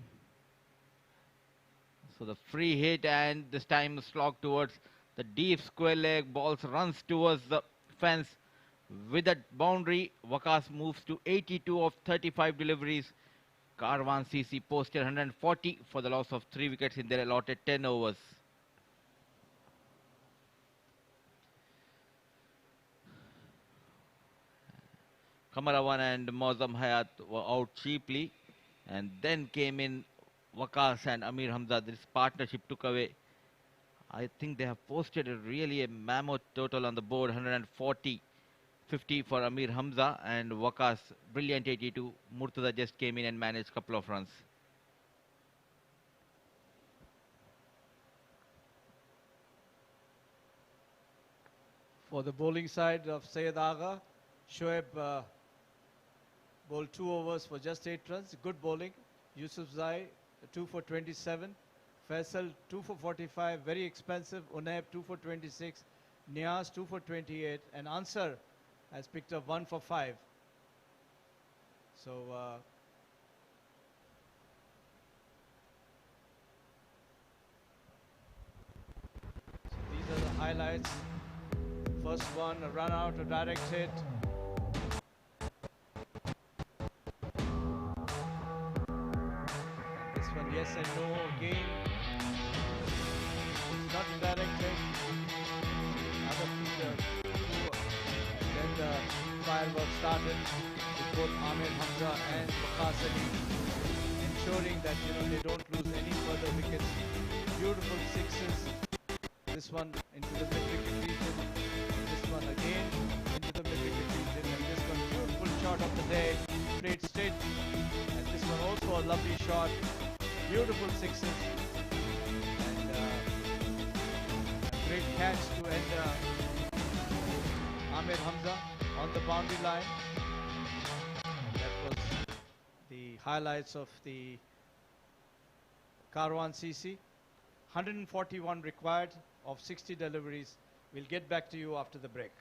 So the free hit and this time slog towards the deep square leg. Balls runs towards the fence with that boundary. Waqas moves to 82 of 35 deliveries. Karwan CC posted 140 for the loss of 3 wickets in their allotted 10 overs. Kamarawan and Mauzam Hayat were out cheaply, and then came in Waqas and Amir Hamza. This partnership took away. I think they have posted a mammoth total on the board, 140, 50 for Amir Hamza and Waqas, brilliant 82. Murtaza just came in and managed a couple of runs. For the bowling side of Syed Agha, Shoaib bowled 2 overs for just 8 runs. Good bowling. Yusuf Zai, 2 for 27. Faisal, 2 for 45. Very expensive. Unaib, 2 for 26. Niaz, 2 for 28. And Ansar has picked up 1 for 5. So highlights. First one, a run out, a direct hit. And this one, yes and no again. It's not a direct hit. Other fielder. And then the fireworks started with both Amir Hamza and Waqas Ali, ensuring that they don't lose any further wickets. Beautiful sixes. This one into the mid-wicket region. This one again into the mid-wicket region. And this one, beautiful shot of the day, played straight. And this one also a lovely shot. Beautiful sixes. And a great catch to end Amir Hamza on the boundary line. That was the highlights of the Karwan CC. 141 required of 60 deliveries. We'll get back to you after the break.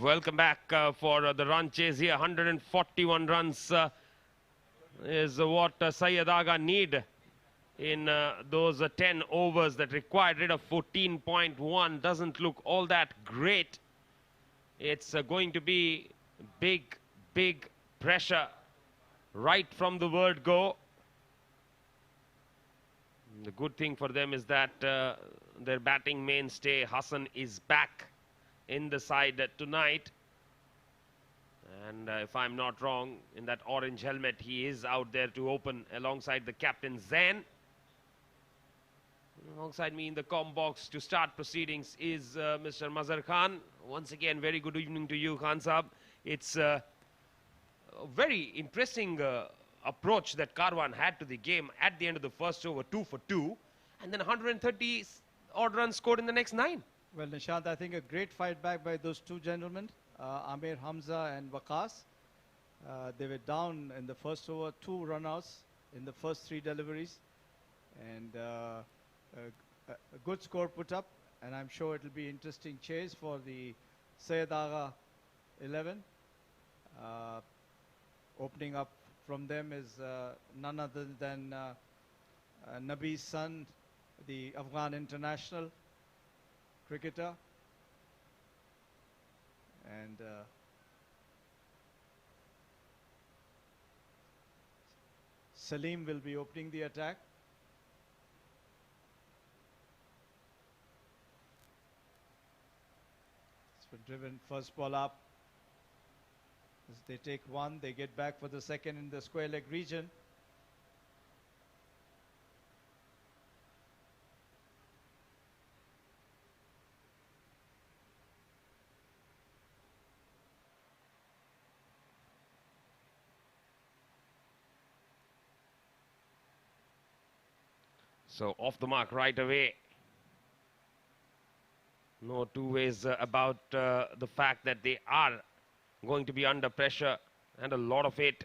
Welcome back for the run chase here. 141 runs is what Syed Agha need in those 10 overs that required. Rate of 14.1 doesn't look all that great. It's going to be big, big pressure right from the word go. The good thing for them is that their batting mainstay Hassan is back in the side tonight. And if I'm not wrong, in that orange helmet, he is out there to open alongside the captain Zain. Alongside me in the comm box to start proceedings is Mr. Mazhar Khan. Once again, very good evening to you, Khan Saab. It's a very interesting approach that Karwan had to the game at the end of the first over, 2 for 2, and then 130 odd runs scored in the next 9. Well, Nishant, I think a great fight back by those two gentlemen, Amir Hamza and Waqas. They were down in the first over, 2 run-outs in the first 3 deliveries, and a good score put up, and I'm sure it'll be interesting chase for the Syed Agha 11. Opening up from them is none other than Nabi's son, the Afghan international cricketer, and Salim will be opening the attack. It's been driven first ball up. As they take 1, they get back for the second in the square leg region. So off the mark right away. No two ways about the fact that they are going to be under pressure, and a lot of it.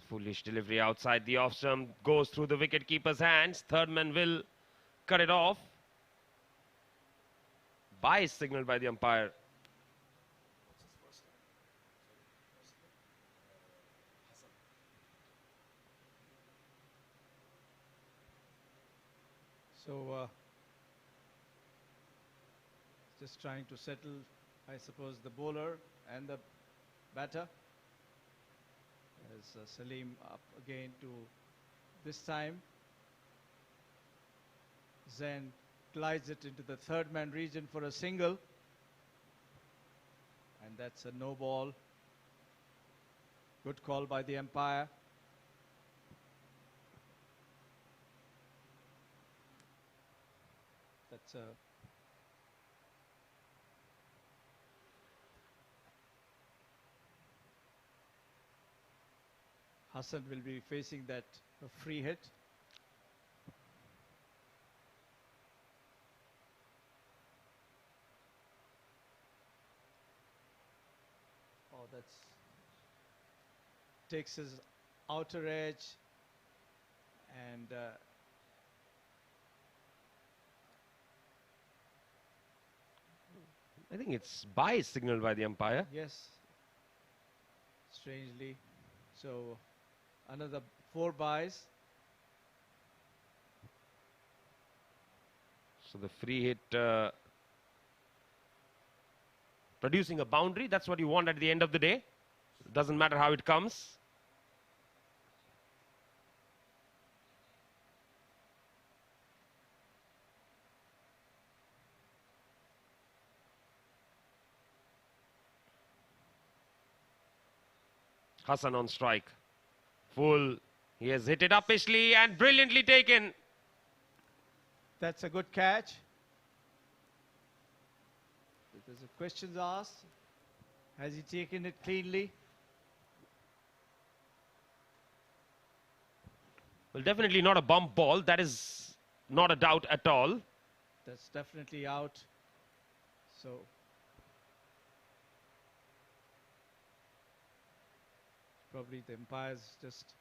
Foolish delivery outside the off stump, goes through the wicket keeper's hands. Third man will cut it off. Bye signaled by the umpire. So just trying to settle, I suppose, the bowler and the batter. As Salim up again to this time. Zain glides it into the third man region for a single. And that's a no ball. Good call by the umpire. That's a Hassan will be facing that free hit. Oh, that's takes his outer edge, and I think it's bye signaled by the umpire. yes, strangely. So another 4 byes. So the free hit producing a boundary. That's what you want at the end of the day. Doesn't matter how it comes. Hassan on strike. Full. He has hit it uppishly and brilliantly taken. That's a good catch. There's a questions asked. Has he taken it cleanly? Well, definitely not a bump ball. That is not a doubt at all. That's definitely out. So probably the umpires just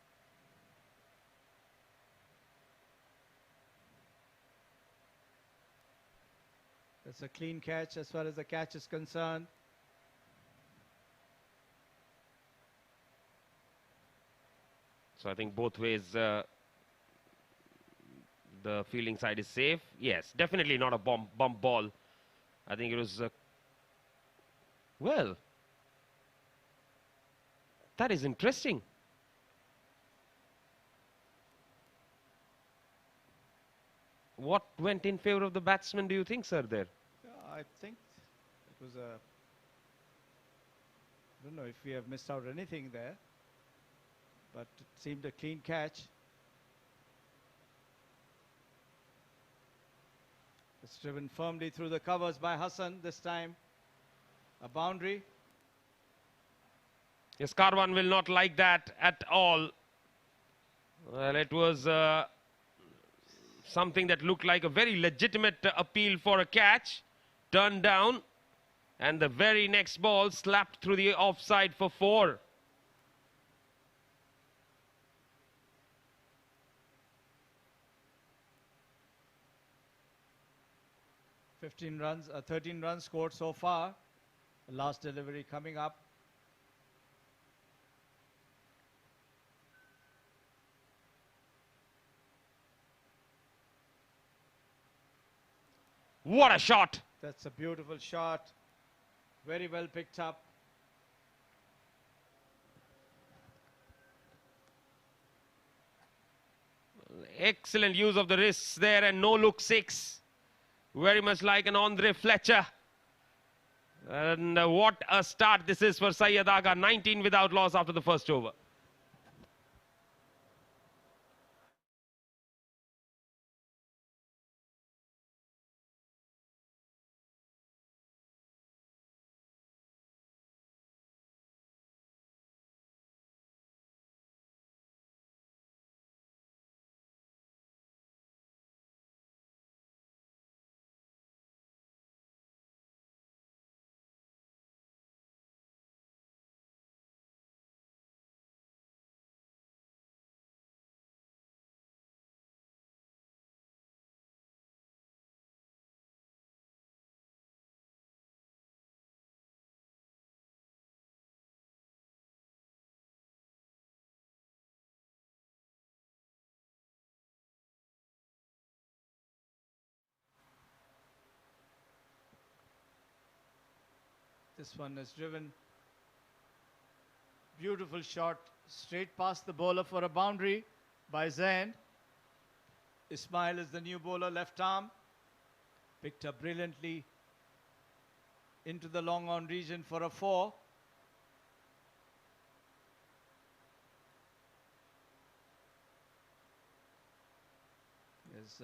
That's a clean catch as far as the catch is concerned. So I think both ways the fielding side is safe. Yes, definitely not a bump ball. I think it was, well, that is interesting. What went in favor of the batsman, do you think, sir, there? Yeah, I think it was a... I don't know if we have missed out anything there, but it seemed a clean catch. It's driven firmly through the covers by Hassan this time. A boundary. Yes, Karwan will not like that at all. Well, it was something that looked like a very legitimate appeal for a catch. Turned down. And the very next ball slapped through the offside for 4. Runs, 13 runs scored so far. The last delivery coming up. What a shot! That's a beautiful shot. Very well picked up. Excellent use of the wrists there and no look 6. Very much like an Andre Fletcher. And what a start this is for Syed Agha. 19 without loss after the first over. This one is driven. Beautiful shot straight past the bowler for a boundary by Zain. Ismail is the new bowler, left arm. Picked up brilliantly into the long on region for a 4. As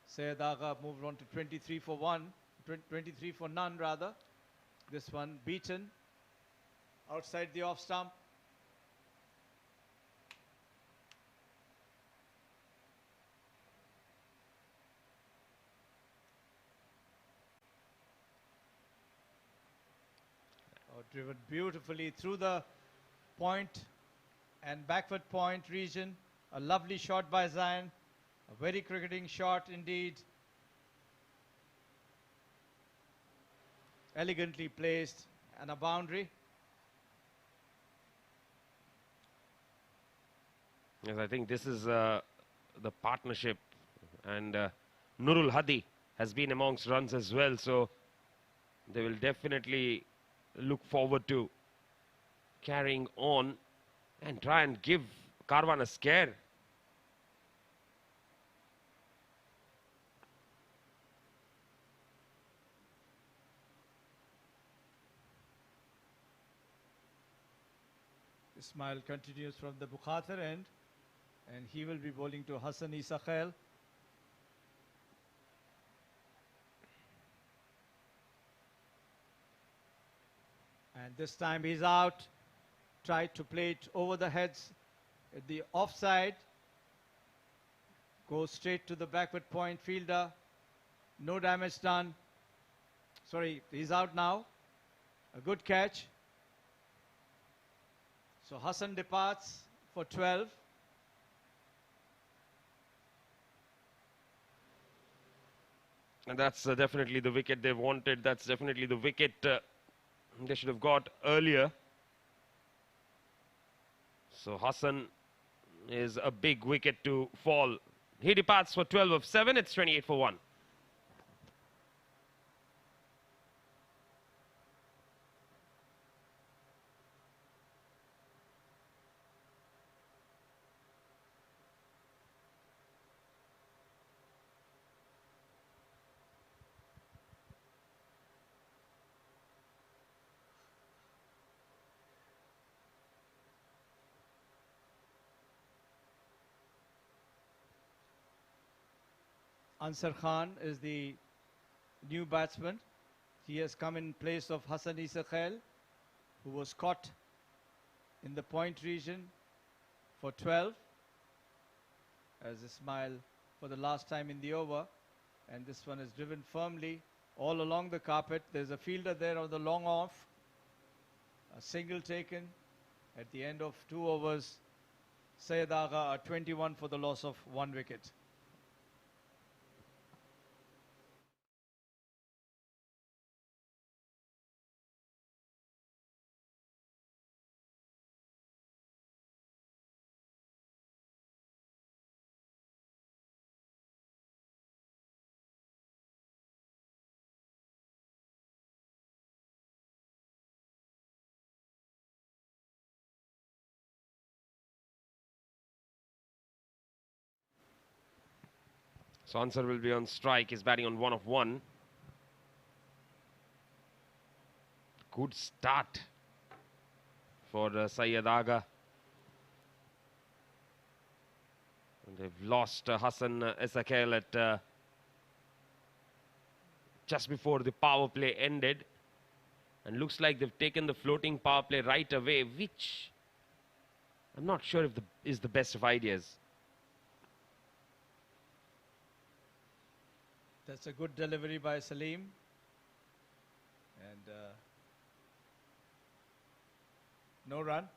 Syed Agha moved on to 23 for 1, 23 for none rather. This one beaten outside the off stump. Oh, driven beautifully through the point and backward point region. A lovely shot by Zain. A very cricketing shot indeed. Elegantly placed and a boundary. Yes, I think this is the partnership, and Nurul Hadi has been amongst runs as well, so they will definitely look forward to carrying on and try and give Karwan a scare. Ismail continues from the Bukhatar end, and he will be bowling to Hassan Isa Khail. And this time he's out. Tried to play it over the heads at the offside. Goes straight to the backward point fielder. No damage done. Sorry, he's out now. A good catch. So Hassan departs for 12. And that's definitely the wicket they wanted. That's definitely the wicket they should have got earlier. So Hassan is a big wicket to fall. He departs for 12 of 7. It's 28 for 1. Ansar Khan is the new batsman. He has come in place of Hassan Isa Khail, who was caught in the point region for 12 as Ismail for the last time in the over. And this one is driven firmly all along the carpet. There's a fielder there on the long off. A single taken at the end of 2 overs. Syed Agha are 21 for the loss of 1 wicket. So Ansar will be on strike. He's batting on 1 of 1. Good start for Syed Agha. And they've lost Hassan Isa Khail at just before the power play ended. And looks like they've taken the floating power play right away, which I'm not sure if is the best of ideas. That's a good delivery by Salim. And no run.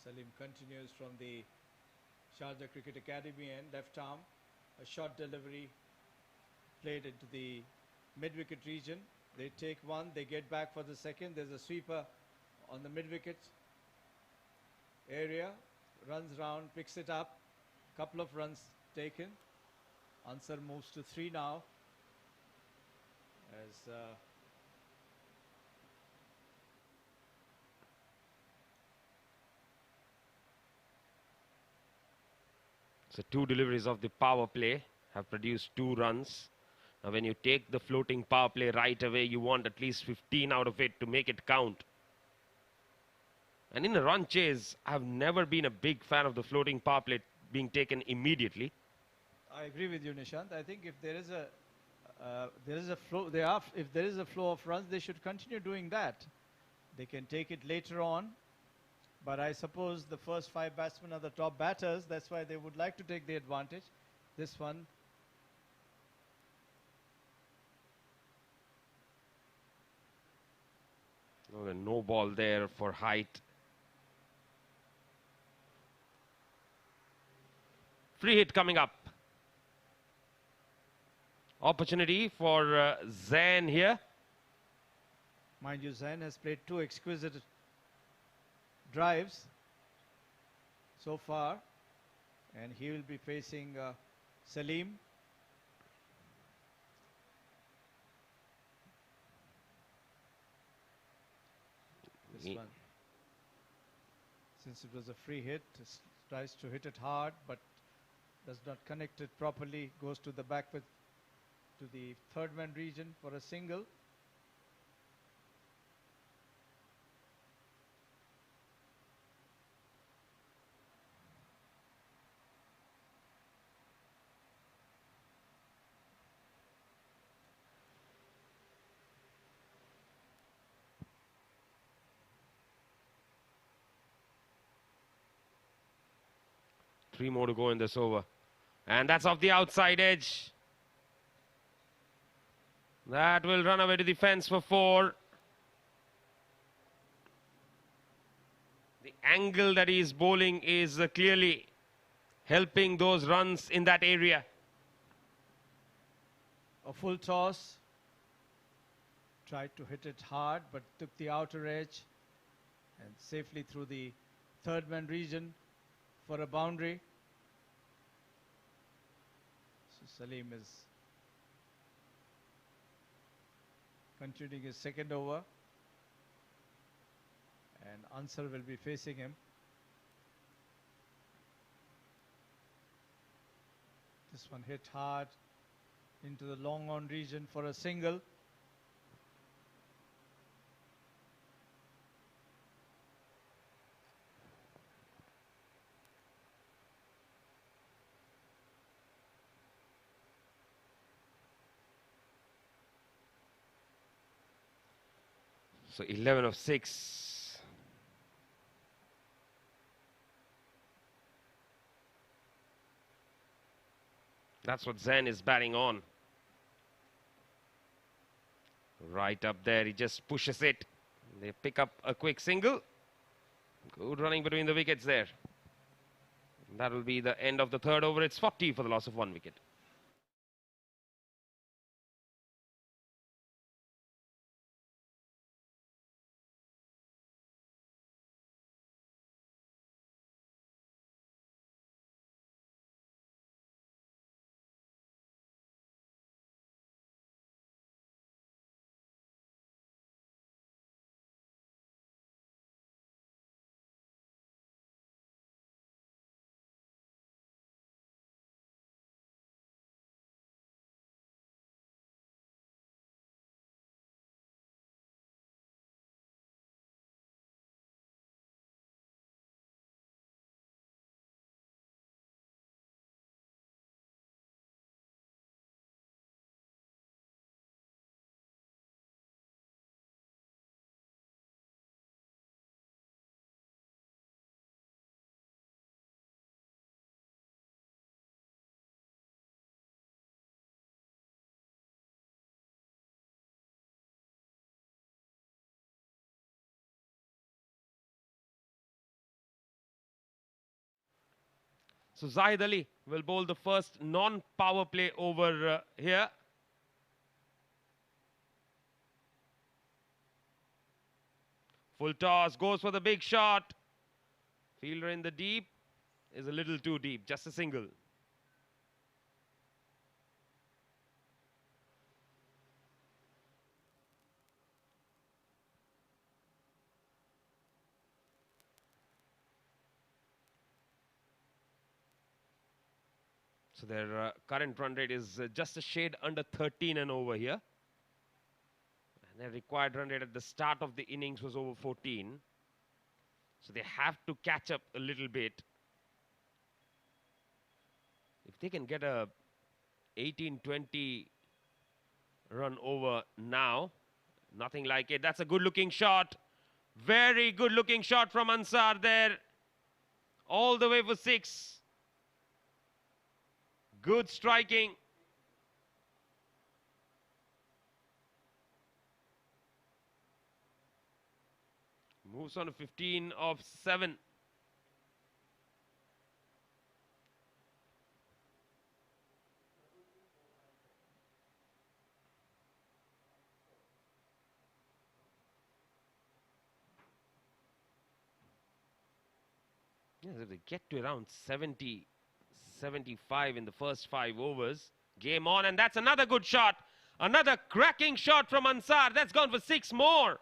Salim continues from the Sharjah Cricket Academy and left arm. A short delivery played into the mid-wicket region. They take one, they get back for the second. There's a sweeper on the mid-wicket area. Runs round, picks it up. Couple of runs taken. Ansar moves to 3 now. As So 2 deliveries of the power play have produced 2 runs. Now when you take the floating power play right away, you want at least 15 out of it to make it count. And in a run chase, I've never been a big fan of the floating power play being taken immediately. I agree with you, Nishant. I think if there is a flow of runs, they should continue doing that. They can take it later on. But I suppose the first 5 batsmen are the top batters. That's why they would like to take the advantage. This one. Oh, no ball there for height. Free hit coming up. Opportunity for Zain here. Mind you, Zain has played 2 exquisite drives so far, and he will be facing Salim. This one, since it was a free hit, tries to hit it hard but does not connect it properly, goes to the back to the third man region for a single. Three more to go in this over. And that's off the outside edge. That will run away to the fence for 4. The angle that he is bowling is clearly helping those runs in that area. A full toss. Tried to hit it hard, but took the outer edge and safely through the third man region for a boundary. So Salim is continuing his second over, and Ansar will be facing him. This one hit hard into the long on region for a single. So 11 of 6. That's what Zen is batting on. Right up there, he just pushes it. They pick up a quick single. Good running between the wickets there. That will be the end of the third over. It's 40 for the loss of 1 wicket. So Zahid Ali will bowl the first non-power play over here. Full toss, goes for the big shot. Fielder in the deep is a little too deep, just a single. So their current run rate is just a shade under 13 and over here. And their required run rate at the start of the innings was over 14. So they have to catch up a little bit. If they can get a 18-20 run over now, nothing like it. That's a good looking shot. Very good looking shot from Ansar there. All the way for 6. Good striking. Moves on to 15 of 7. Yes, if they get to around 70, 75 in the first 5 overs, game on, and that's another good shot. Another cracking shot from Ansar. That's gone for 6 more.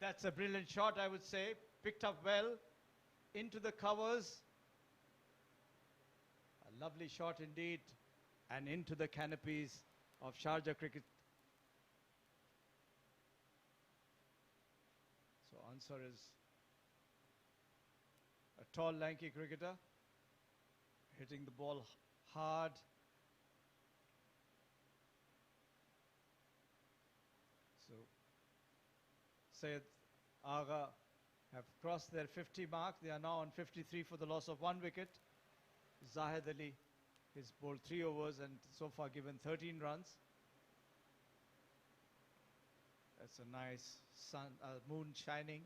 That's a brilliant shot, I would say. Picked up well into the covers. A lovely shot indeed. And into the canopies of Sharjah cricket. So Ansar is a tall, lanky cricketer. Hitting the ball hard. So Syed Agha have crossed their 50 mark. They are now on 53 for the loss of 1 wicket. Zahid Ali has bowled 3 overs and so far given 13 runs. That's a nice sun, moon shining.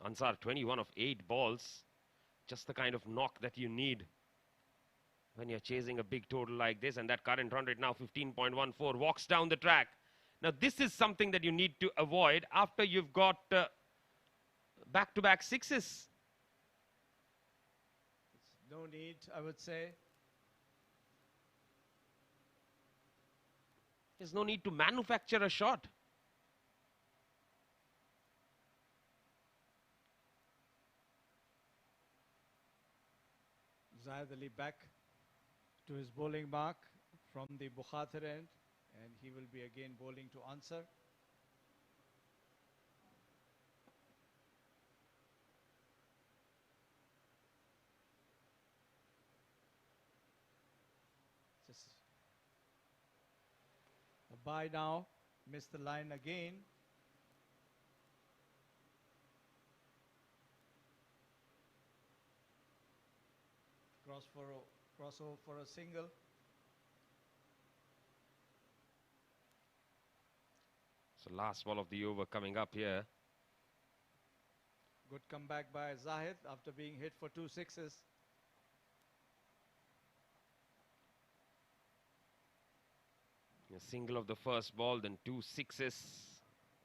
Ansar, 21 of 8 balls. Just the kind of knock that you need when you're chasing a big total like this. And that current run rate now 15.14, walks down the track. Now this is something that you need to avoid after you've got back-to-back sixes. No need, I would say. There's no need to manufacture a shot. Syed Agha back to his bowling mark from the Bukhatir end, and he will be again bowling to answer. Just a bye now, missed the line again. Crossover for a single. So last ball of the over coming up here. Good comeback by Zahid after being hit for 2 sixes. A single of the first ball, then 2 sixes,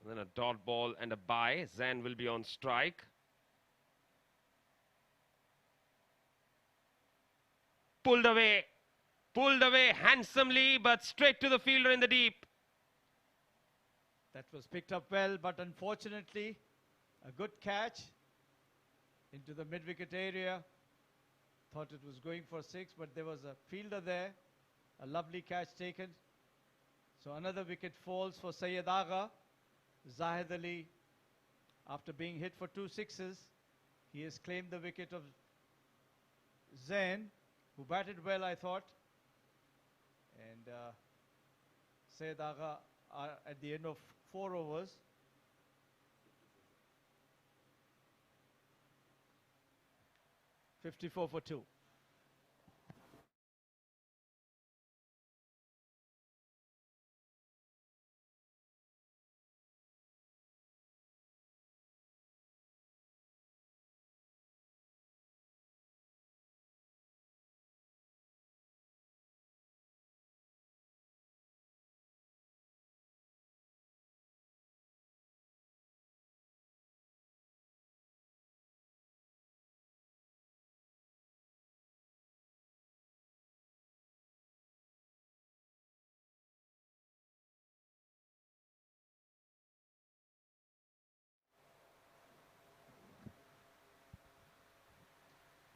then a dot ball and a bye. Zain will be on strike. Pulled away handsomely, but straight to the fielder in the deep. That was picked up well, but unfortunately, a good catch into the mid-wicket area. Thought it was going for 6, but there was a fielder there. A lovely catch taken. So another wicket falls for Syed Agha. Zahid Ali, after being hit for 2 sixes, he has claimed the wicket of Zain, who batted well, I thought. And Syed Agha are at the end of 4 overs. .54 for 2.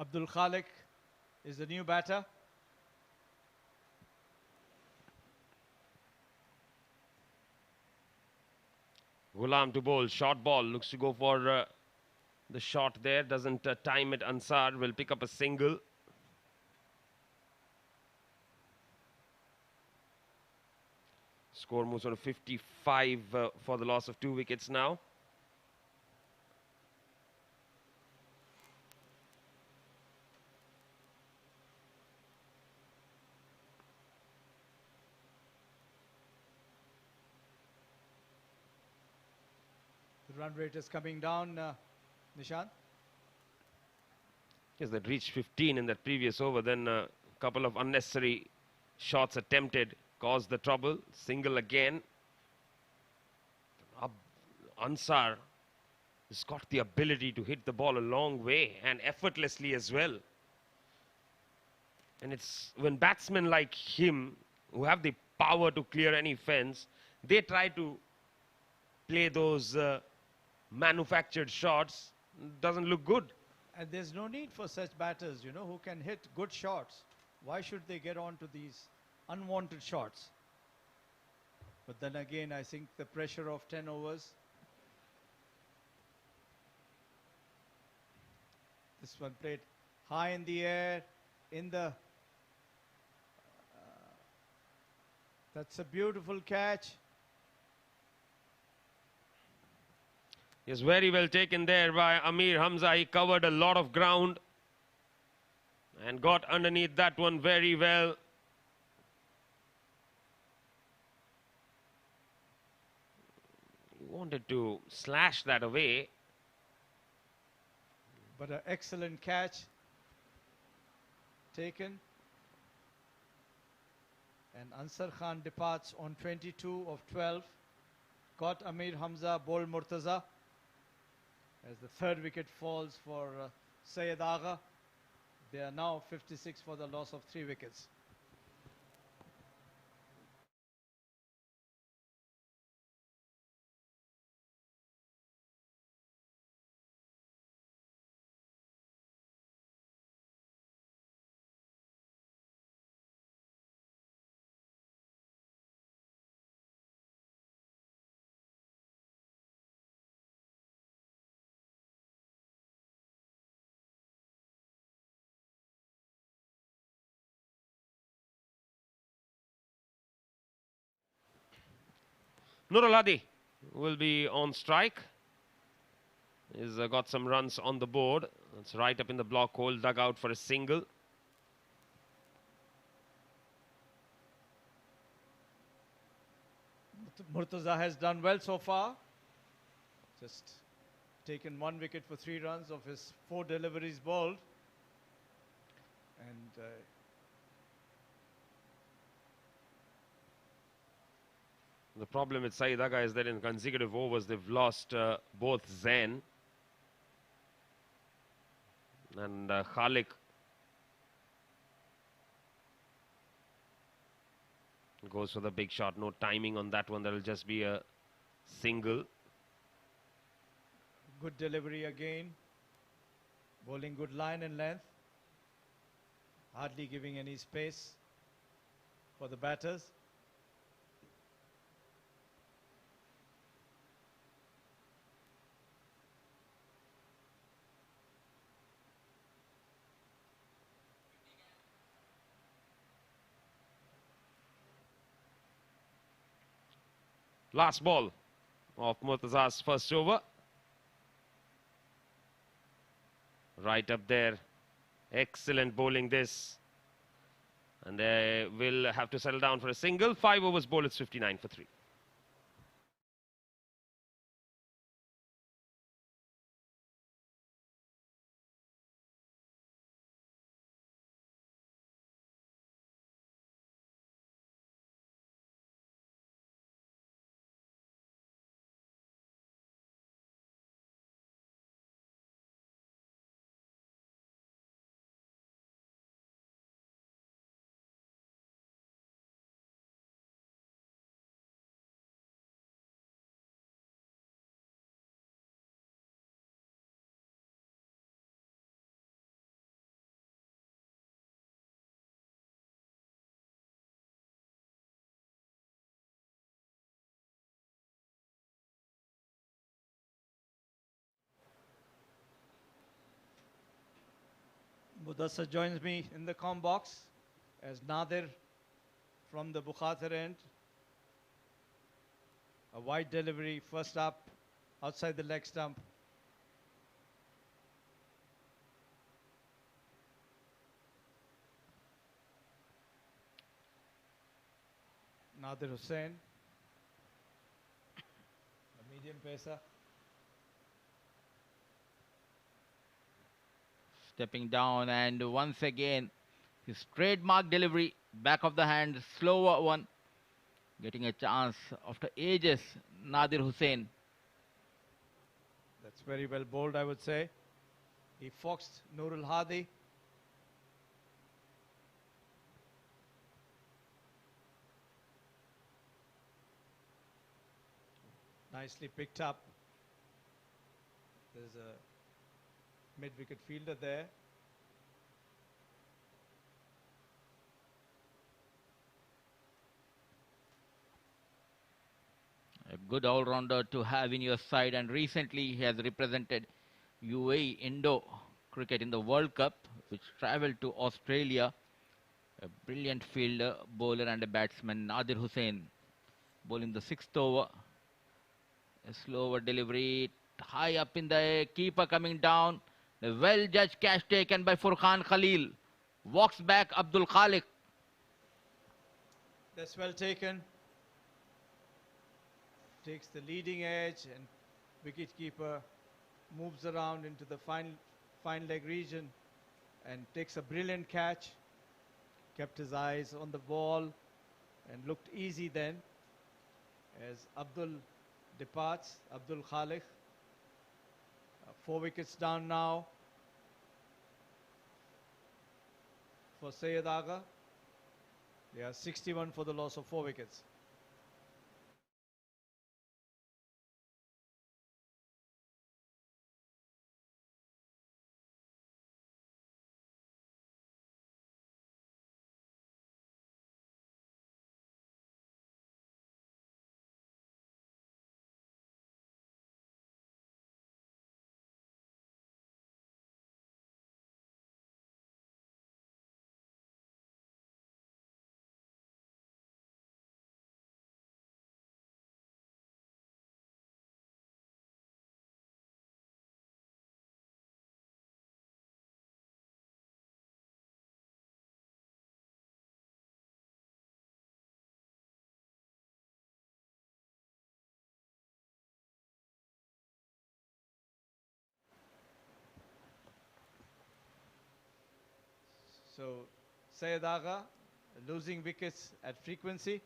Abdul Khalik is the new batter. Ghulam to bowl, short ball, looks to go for the shot there, doesn't time it. Ansar will pick up a single. Score moves on to 55 for the loss of 2 wickets now. The run rate is coming down, Nishant. Yes, they'd reached 15 in that previous over. Then a couple of unnecessary shots attempted caused the trouble. Single again. Ansar has got the ability to hit the ball a long way and effortlessly as well. And it's when batsmen like him, who have the power to clear any fence, they try to play those manufactured shots, doesn't look good. And there's no need for such batters, you know, who can hit good shots. Why should they get on to these unwanted shots? But then again, I think the pressure of 10 overs. This one played high in the air, in the... that's a beautiful catch. Yes, very well taken there by Amir Hamza. He covered a lot of ground. And got underneath that one very well. He wanted to slash that away. But an excellent catch taken. And Ansar Khan departs on 22 of 12. Got Amir Hamza, bowled Murtaza. As the third wicket falls for Syed Agha. They are now 56 for the loss of 3 wickets. Nurul Hadi will be on strike. He's got some runs on the board. It's right up in the block hole, dug out for a single. Murtaza has done well so far. Just taken 1 wicket for 3 runs of his 4 deliveries bowled. And the problem with Syed Agha is that in consecutive overs they've lost both Zain and Khalik. Goes for the big shot. No timing on that one. That'll just be a single. good delivery again. Bowling good line and length. Hardly giving any space for the batters. Last ball of Murtaza's first over. Right up there. Excellent bowling this. And they will have to settle down for a single. 5 overs bowled, it's 59 for 3. Mudassar joins me in the comm box as Nadir from the Bukhatir end. A wide delivery, first up, outside the leg stump. Nadir Hussain, a medium pacer. Stepping down, and once again his trademark delivery, back of the hand, slower one, getting a chance after ages. Nadir Hussain. That's very well bowled, I would say. He foxed Nurul Hadi. Nicely picked up. There's a mid-wicket fielder there. A good all-rounder to have in your side, and recently he has represented UAE Indo cricket in the World Cup, which travelled to Australia. A brilliant fielder, bowler and a batsman. Nadir Hussain bowling the 6th over. A slower delivery, high up in the air, keeper coming down. A well-judged catch taken by Furqan Khalil. Walks back Abdul Khalik. That's well taken. Takes the leading edge and wicketkeeper moves around into the fine leg region and takes a brilliant catch. Kept his eyes on the ball and looked easy then as Abdul departs, Abdul Khalik. 4 wickets down now for Syed Agha. They are 61 for the loss of 4 wickets. So Syed Agha losing wickets at frequency.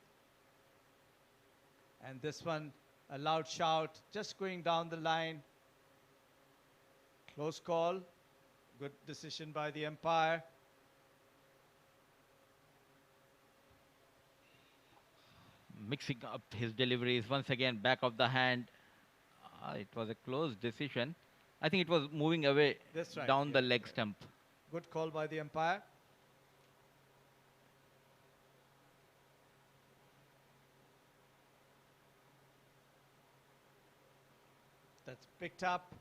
And this one, a loud shout, just going down the line. Close call. Good decision by the umpire. Mixing up his deliveries once again, back of the hand. It was a close decision. I think it was moving away That's right, down the yeah, leg yeah. stump. Good call by the umpire. That's picked up.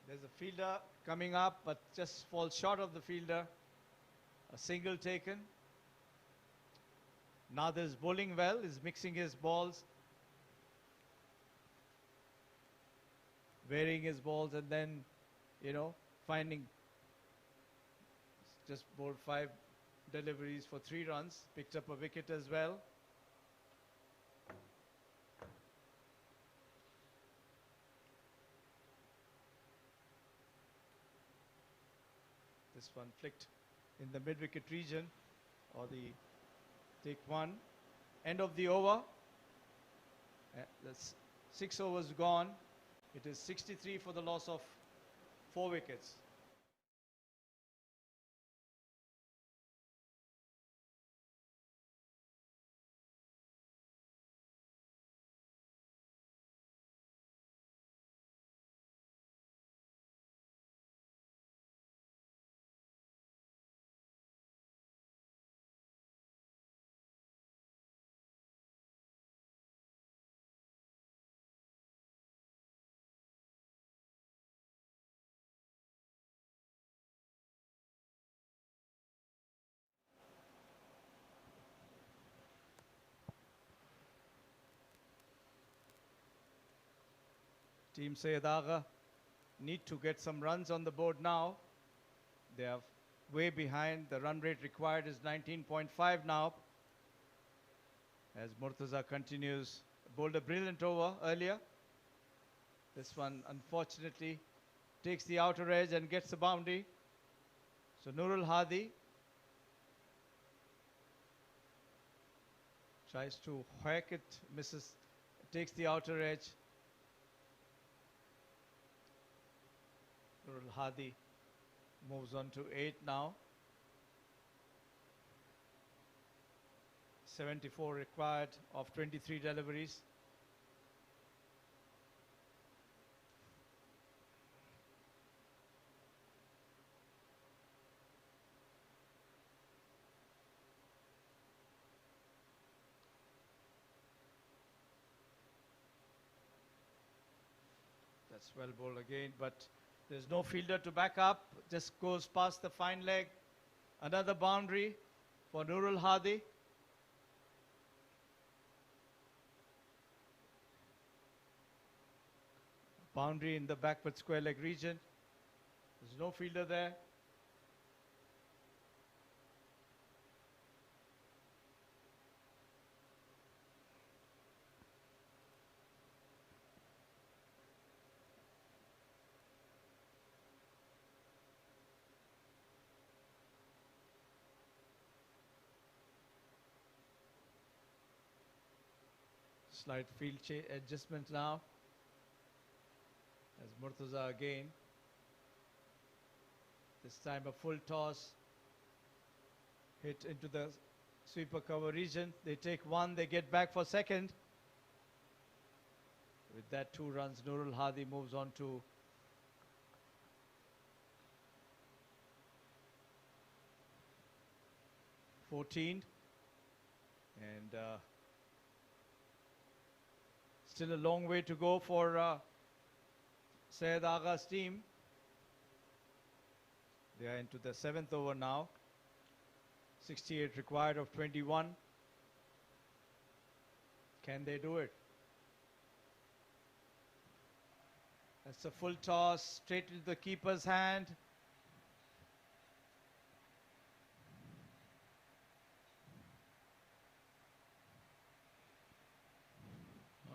There's a fielder coming up, but just falls short of the fielder. A single taken. Nader's bowling well, is mixing his balls. Varying his balls and then, finding just bowled 5 deliveries for 3 runs. Picked up a wicket as well. This one flicked in the mid-wicket region, or the take one. End of the over. That's 6 overs gone. It is 63 for the loss of 4 wickets. Team Syed Agha need to get some runs on the board now. They are way behind. The run rate required is 19.5 now. As Murtaza continues, bowled a brilliant over earlier. This one, unfortunately, takes the outer edge and gets a boundary. So Nurul Hadi tries to whack it, misses, takes the outer edge. Nurul Hadi moves on to 8 now. 74 required of 23 deliveries. That's well bowled again, but there's no fielder to back up. Just goes past the fine leg. Another boundary for Nurul Hadi. Boundary in the backward square leg region. There's no fielder there. Slight field adjustment now. As Murtaza again. This time a full toss. Hit into the sweeper cover region. They take one, they get back for second. With that 2 runs, Nurul Hadi moves on to +14. And still a long way to go for Syed Agha's team. They are into the 7th over now. 68 required of 21. Can they do it? That's a full toss straight into the keeper's hand.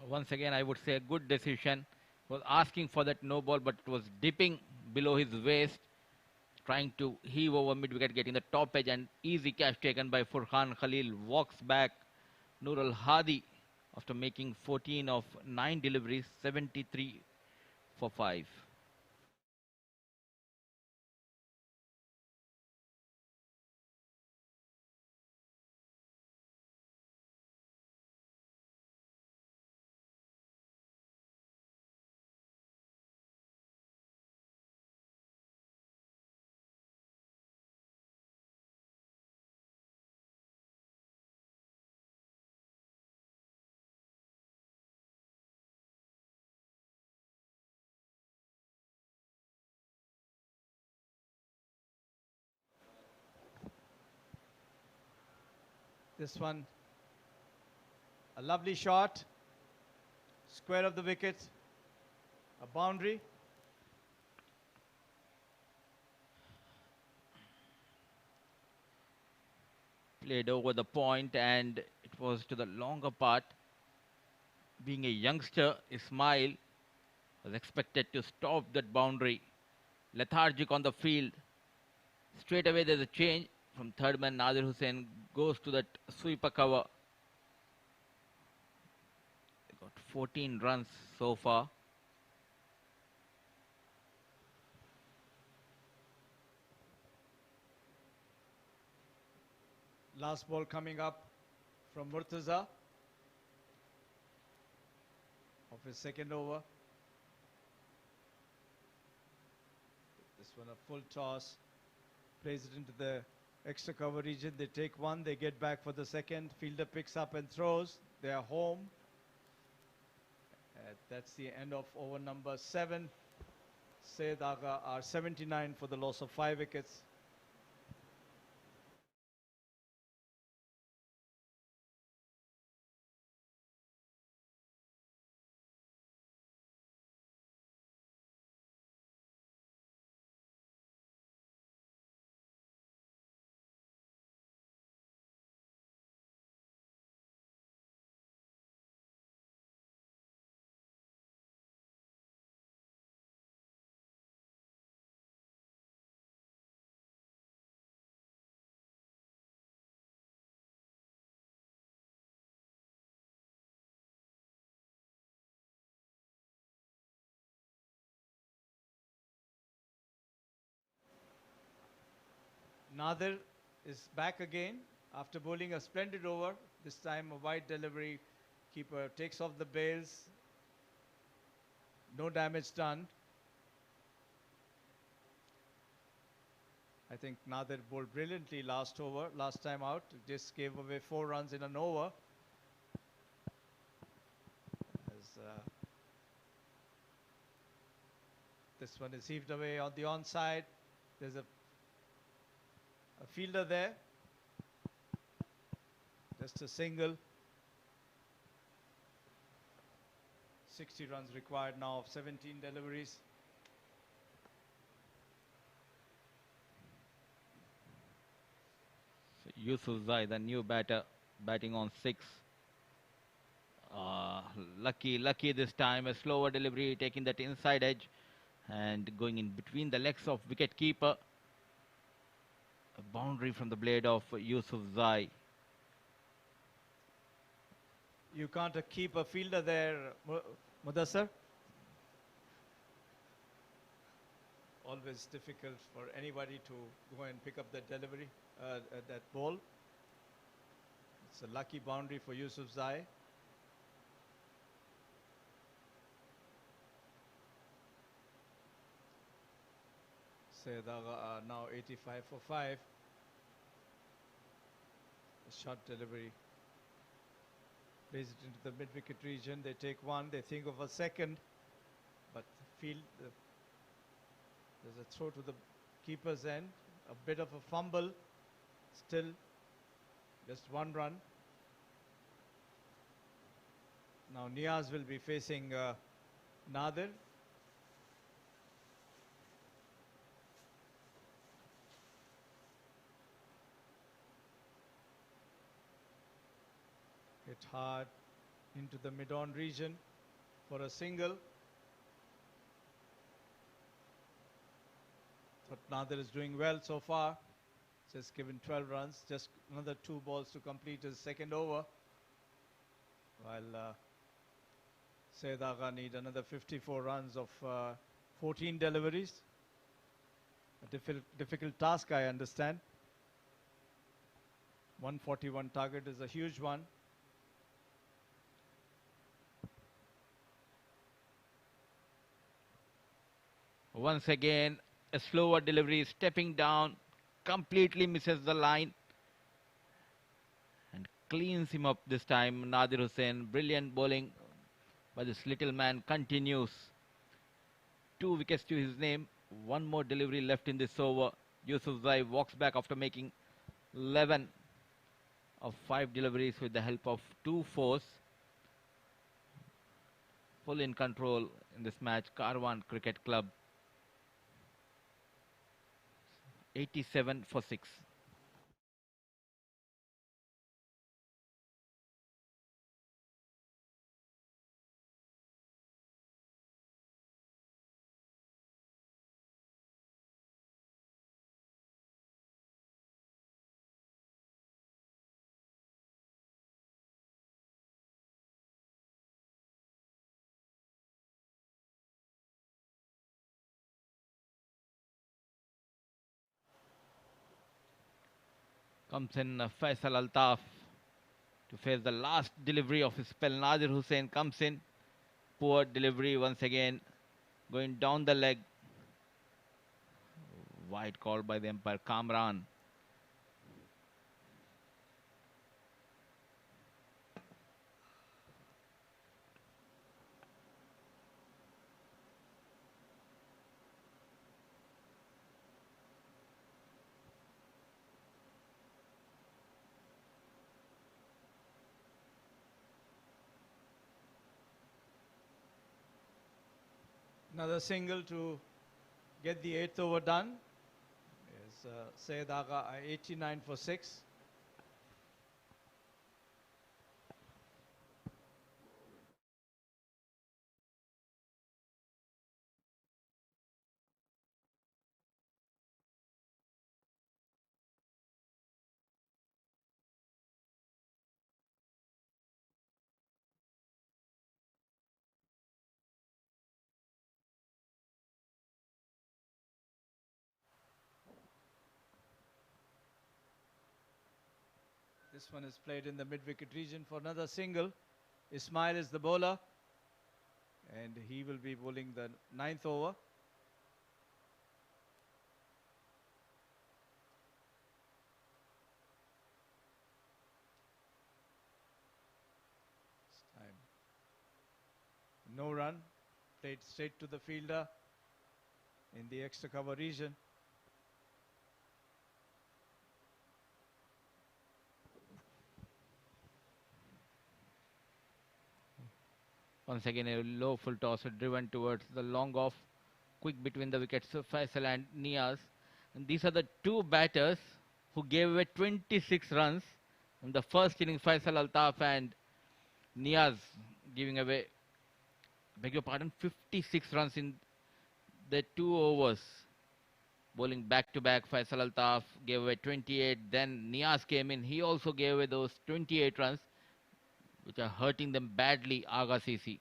Once again, I would say a good decision. Was asking for that no ball, but it was dipping below his waist, trying to heave over mid-wicket, getting the top edge, and easy catch taken by Furqan Khalil. Walks back Nur Al Hadi after making 14 of 9 deliveries, 73 for 5. This one, a lovely shot, square of the wicket, a boundary. Played over the point, and it was to the longer part. Being a youngster, Ismail was expected to stop that boundary. Lethargic on the field. Straight away there's a change from third man Nadir Hussain goes to that sweeper cover. They got 14 runs so far. Last ball coming up from Murtaza of his second over. This one a full toss, plays it into the extra cover region. They take one, they get back for the second. Fielder picks up and throws. They are home. That's the end of over number 7. Syed Agha are 79 for the loss of 5 wickets. Nadir is back again after bowling a splendid over. This time a wide delivery. Keeper takes off the bails. No damage done. I think Nadir bowled brilliantly last time out. Just gave away 4 runs in an over. This one is heaved away on the onside. There's a fielder there. Just a single. 60 runs required now of 17 deliveries. So Yusuf Zai, the new batter, batting on 6. Lucky this time. A slower delivery, taking that inside edge and going in between the legs of wicket keeper. A boundary from the blade of Yusuf Zai. You can't keep a fielder there, Mudassar. Always difficult for anybody to go and pick up that delivery, that ball. It's a lucky boundary for Yusuf Zai. Syed Agha are now 85 for 5. A short delivery. Plays it into the mid-wicket region. They take one. They think of a second. But field, there's a throw to the keeper's end. A bit of a fumble. Still just one run. Now Niaz will be facing Nadir. Hit hard into the mid-on region for a single. But Nadir is doing well so far. Just given 12 runs. Just another 2 balls to complete his second over. While Syed Agha need another 54 runs of 14 deliveries. A difficult task, I understand. 141 target is a huge one. Once again, a slower delivery, stepping down, completely misses the line and cleans him up this time. Nadir Hussain, brilliant bowling, but this little man continues. 2 wickets to his name. One more delivery left in this over. Yusuf Zai walks back after making 11 of 5 deliveries with the help of 2 fours. Full in control in this match. Karwan Cricket Club. 87 for 6. Comes in Faisal Altaf to face the last delivery of his spell. Nadir Hussain comes in. Poor delivery once again. Going down the leg. Wide call by the umpire, Kamran. Another single to get the 8th over done. Is Syed Agha 89 for 6. This one is played in the mid-wicket region for another single. Ismail is the bowler. And he will be bowling the 9th over. This time, no run. Played straight to the fielder in the extra cover region. Once again, a low full toss driven towards the long off. Quick between the wickets, Faisal and Niaz. And these are the 2 batters who gave away 26 runs in the first inning. Faisal Altaf and Niaz giving away, beg your pardon, 56 runs in the 2 overs. Bowling back to back, Faisal Altaf gave away 28. Then Niaz came in. He also gave away those 28 runs which are hurting them badly, Agha CC.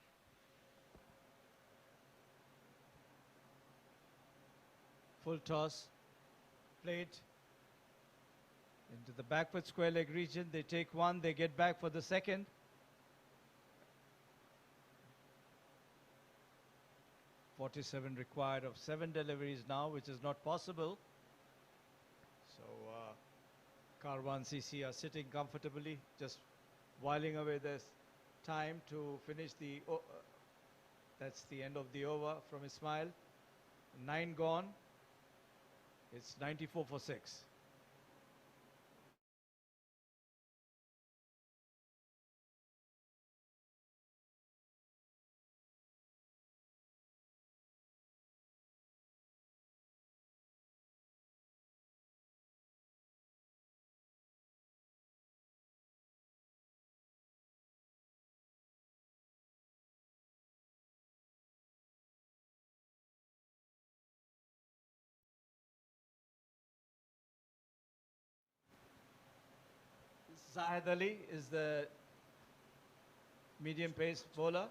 Full toss played into the backward square leg region. They take one, they get back for the second. .47 required of 7 deliveries now, which is not possible. So Karwan CC are sitting comfortably, just whiling away this time to finish the. That's the end of the over from Ismail. 9 gone. It's 94 for 6. Syed Ali is the medium pace bowler,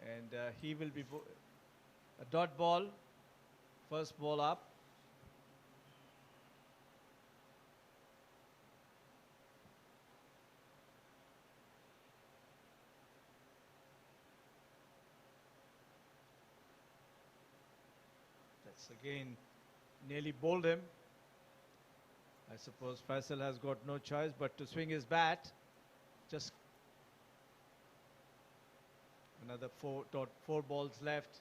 and he will be a dot ball, first ball up. That's again nearly bowled him. I suppose Faisal has got no choice but to swing his bat. Just another 4 balls left.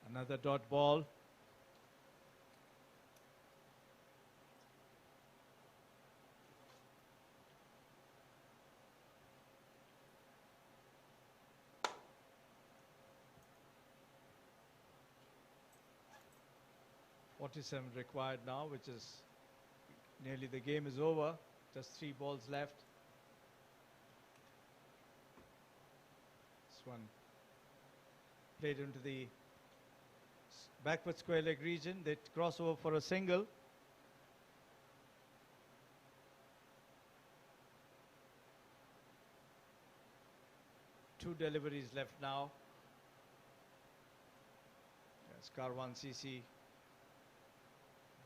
Another dot ball. .47 required now, which is nearly the game is over. Just 3 balls left. This one played into the backward square leg region. They cross over for a single. Two deliveries left now. Yes, Karwan CC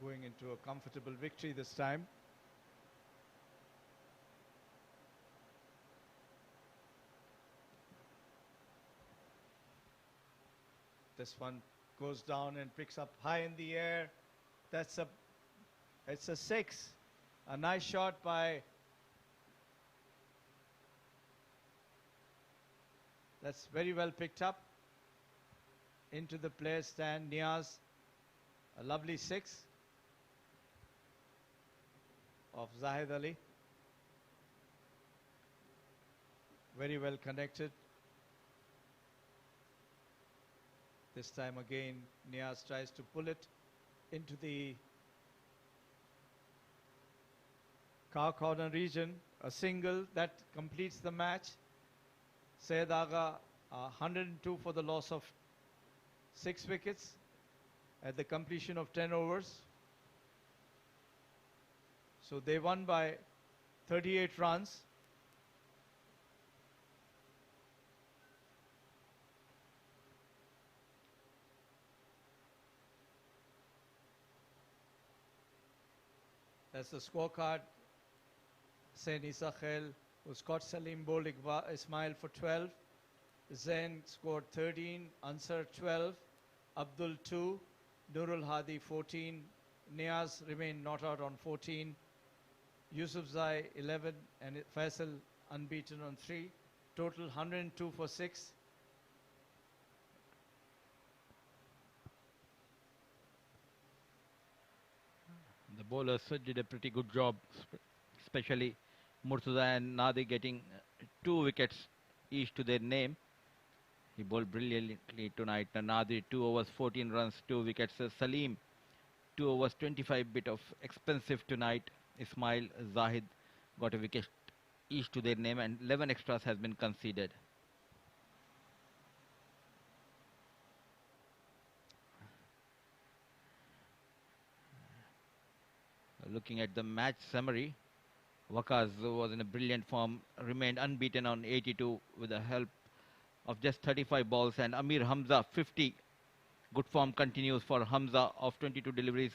going into a comfortable victory this time. This one goes down and picks up high in the air. It's a 6. A nice shot by, that's very well picked up into the player's stand. Niaz, a lovely 6 of Zahid Ali. Very well connected. This time again, Niaz tries to pull it into the cow corner region. A single that completes the match. Syed Agha, 102 for the loss of 6 wickets at the completion of 10 overs. So they won by 38 runs. That's the scorecard. Sain Isa Khail, who scored Salim bowled Ismail for 12. Zain scored 13, Ansar 12, Abdul 2, Nurul Hadi 14, Niaz remained not out on 14, Yusuf Zai 11, and Faisal unbeaten on 3. Total 102 for 6. The bowlers did a pretty good job, especially Murtaza and Nadi getting 2 wickets each to their name. He bowled brilliantly tonight. Nadi 2 overs 14 runs, 2 wickets. Salim 2 overs 25, bit of expensive tonight. Ismail Zahid got a wicket each to their name, and 11 extras has been conceded. Looking at the match summary, Waqas was in a brilliant form, remained unbeaten on 82 with the help of just 35 balls, and Amir Hamza 50. Good form continues for Hamza of 22 deliveries.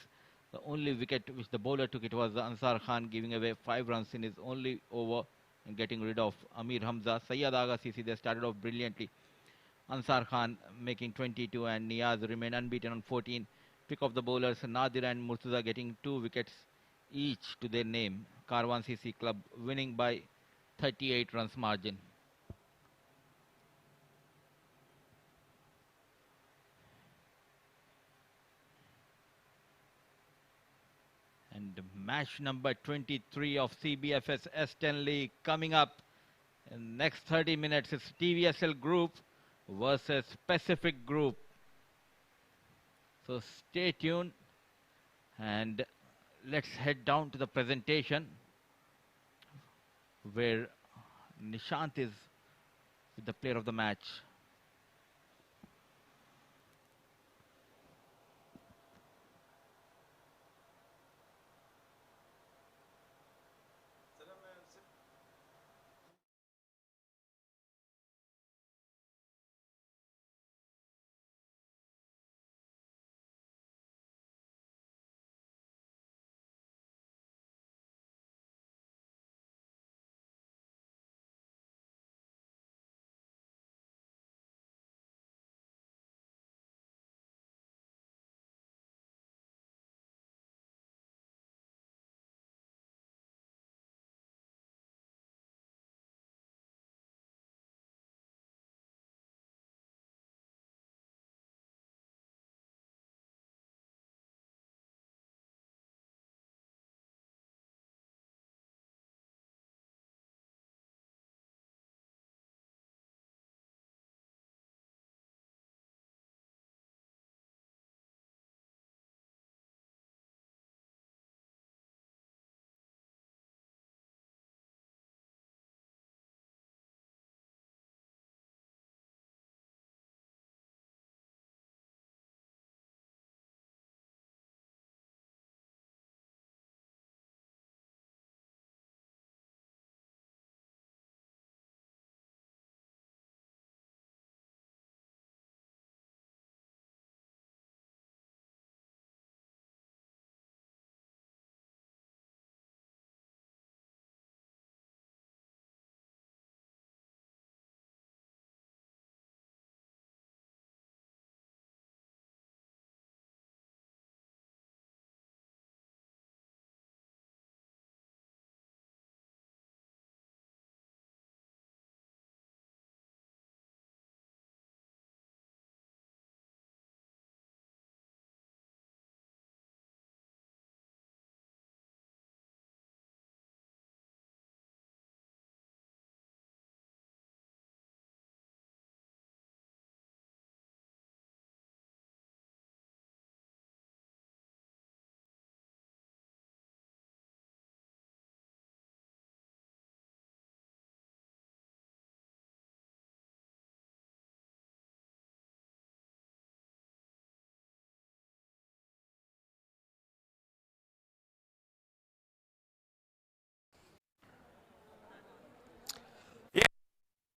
The only wicket which the bowler took it was the Ansar Khan, giving away 5 runs in his only over and getting rid of Amir Hamza. Syed Agha CC, they started off brilliantly. Ansar Khan making 22 and Niyaz remained unbeaten on 14. Pick of the bowlers, Nadir and Murtuza getting 2 wickets each to their name. Karwan CC club winning by 38 runs margin. And match number 23 of CBFS S10 League coming up in next 30 minutes. It's TVSL Group versus Pacific Group. So stay tuned and let's head down to the presentation where Nishant is the player of the match.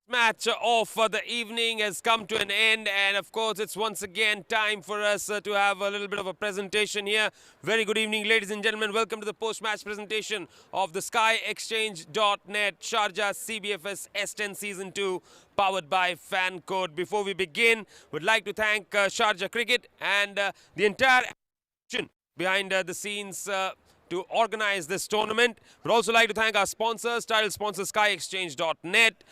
Match of the evening has come to an end, and of course it's once again time for us to have a little bit of a presentation here. Very good evening, ladies and gentlemen. Welcome to the post-match presentation of the SkyExchange.net Sharjah CBFS S10 Season 2, powered by Fan Code. Before we begin, we'd like to thank Sharjah Cricket and the entire action behind the scenes to organize this tournament. We'd also like to thank our sponsors, title sponsor SkyExchange.net,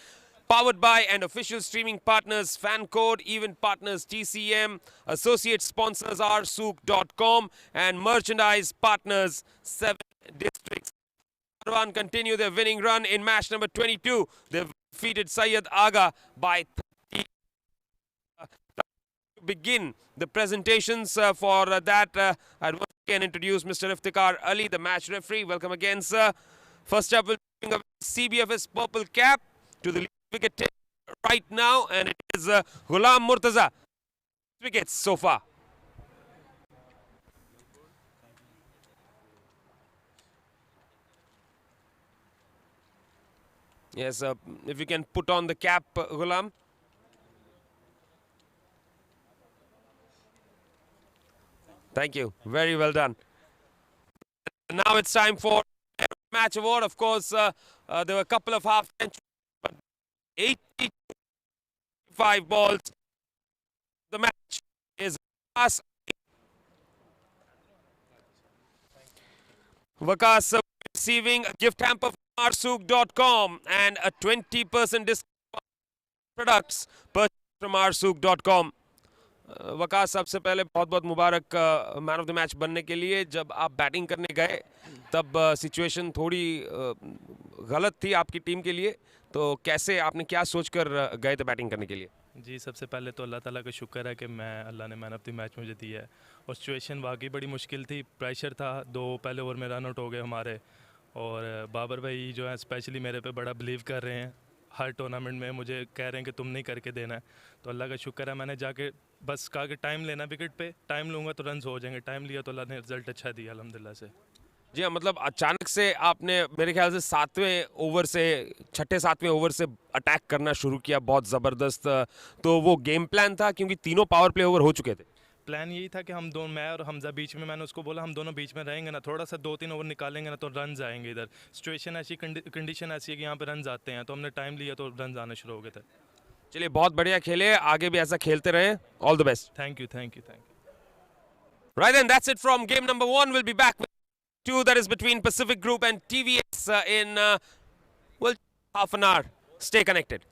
powered by and official streaming partners Fan Code, event partners TCM, associate sponsors rsook.com, and merchandise partners 7 Districts. Karwan continue their winning run in match number 22. They've defeated Syed Agha by 30. To begin the presentations for that, I'd once again introduce Mr. Iftikhar Ali, the match referee. Welcome again, sir. First up, we'll bring up CBFS purple cap to the wicket right now, and it is Ghulam Murtaza. Wickets so far. Yes, if you can put on the cap, Ghulam. Thank you. Very well done. Now it's time for match award. Of course, there were a couple of half centuries, but 85 balls. The match is us. Vakas receiving a gift hamper from arsook.com and a 20% discount products purchased from arsook.com. Waqas सबसे पहले बहुत बहुत मुबारक man of the match बनने के लिए. जब आप batting करने गए तब सिचुएशन थोड़ी गलत थी आपकी टीम के लिए, तो कैसे आपने क्या सोचकर गए थे बैटिंग करने के लिए? जी, सबसे पहले तो अल्लाह ताला का शुक्र है कि अल्लाह ने मैन ऑफ द मैच मुझे दिया है. और सिचुएशन वाकई बड़ी मुश्किल थी, प्रेशर था. 2 पहले ओवर में रन आउट हो गए हमारे, और बाबर भाई जो है स्पेशली मेरे पे बड़ा बिलीव कर रहे हैं. हर टूर्नामेंट में मुझे कह रहे हैं कि तुम नहीं करके देना है. तो अल्लाह का शुक्र है, मैंने जाके बस कहा कि टाइम लेना विकेट पे, टाइम लूँगा तो रन हो जाएंगे. टाइम लिया तो अल्लाह ने रिजल्ट अच्छा दिया अल्हम्दुलिल्लाह से. जी हाँ, मतलब अचानक से आपने मेरे ख्याल से 7वें ओवर से 6-7वें ओवर से अटैक करना शुरू किया, बहुत ज़बरदस्त. तो वो गेम प्लान था क्योंकि तीनों पावर प्ले ओवर हो चुके थे? प्लान यही था कि हम दोनों, मैं और हमजा बीच में, मैंने उसको बोला हम दोनों बीच में रहेंगे ना, थोड़ा सा 2-3 ओवर निकालेंगे ना तो रन आएंगे. इधर सिचुएशन ऐसी, कंडीशन ऐसी है कि यहाँ पे रन आते हैं, तो हमने टाइम लिया तो रन आने शुरू हो गए थे. चलिए, बहुत बढ़िया खेले, आगे भी ऐसा खेलते रहे. All the best. Thank you, thank you, thank you. Right then, that's it from game number 1. We'll be back with 2, that is between Pacific Group and TVS in, well, half an hour. Stay connected.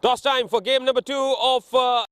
Toss time for game number 2 of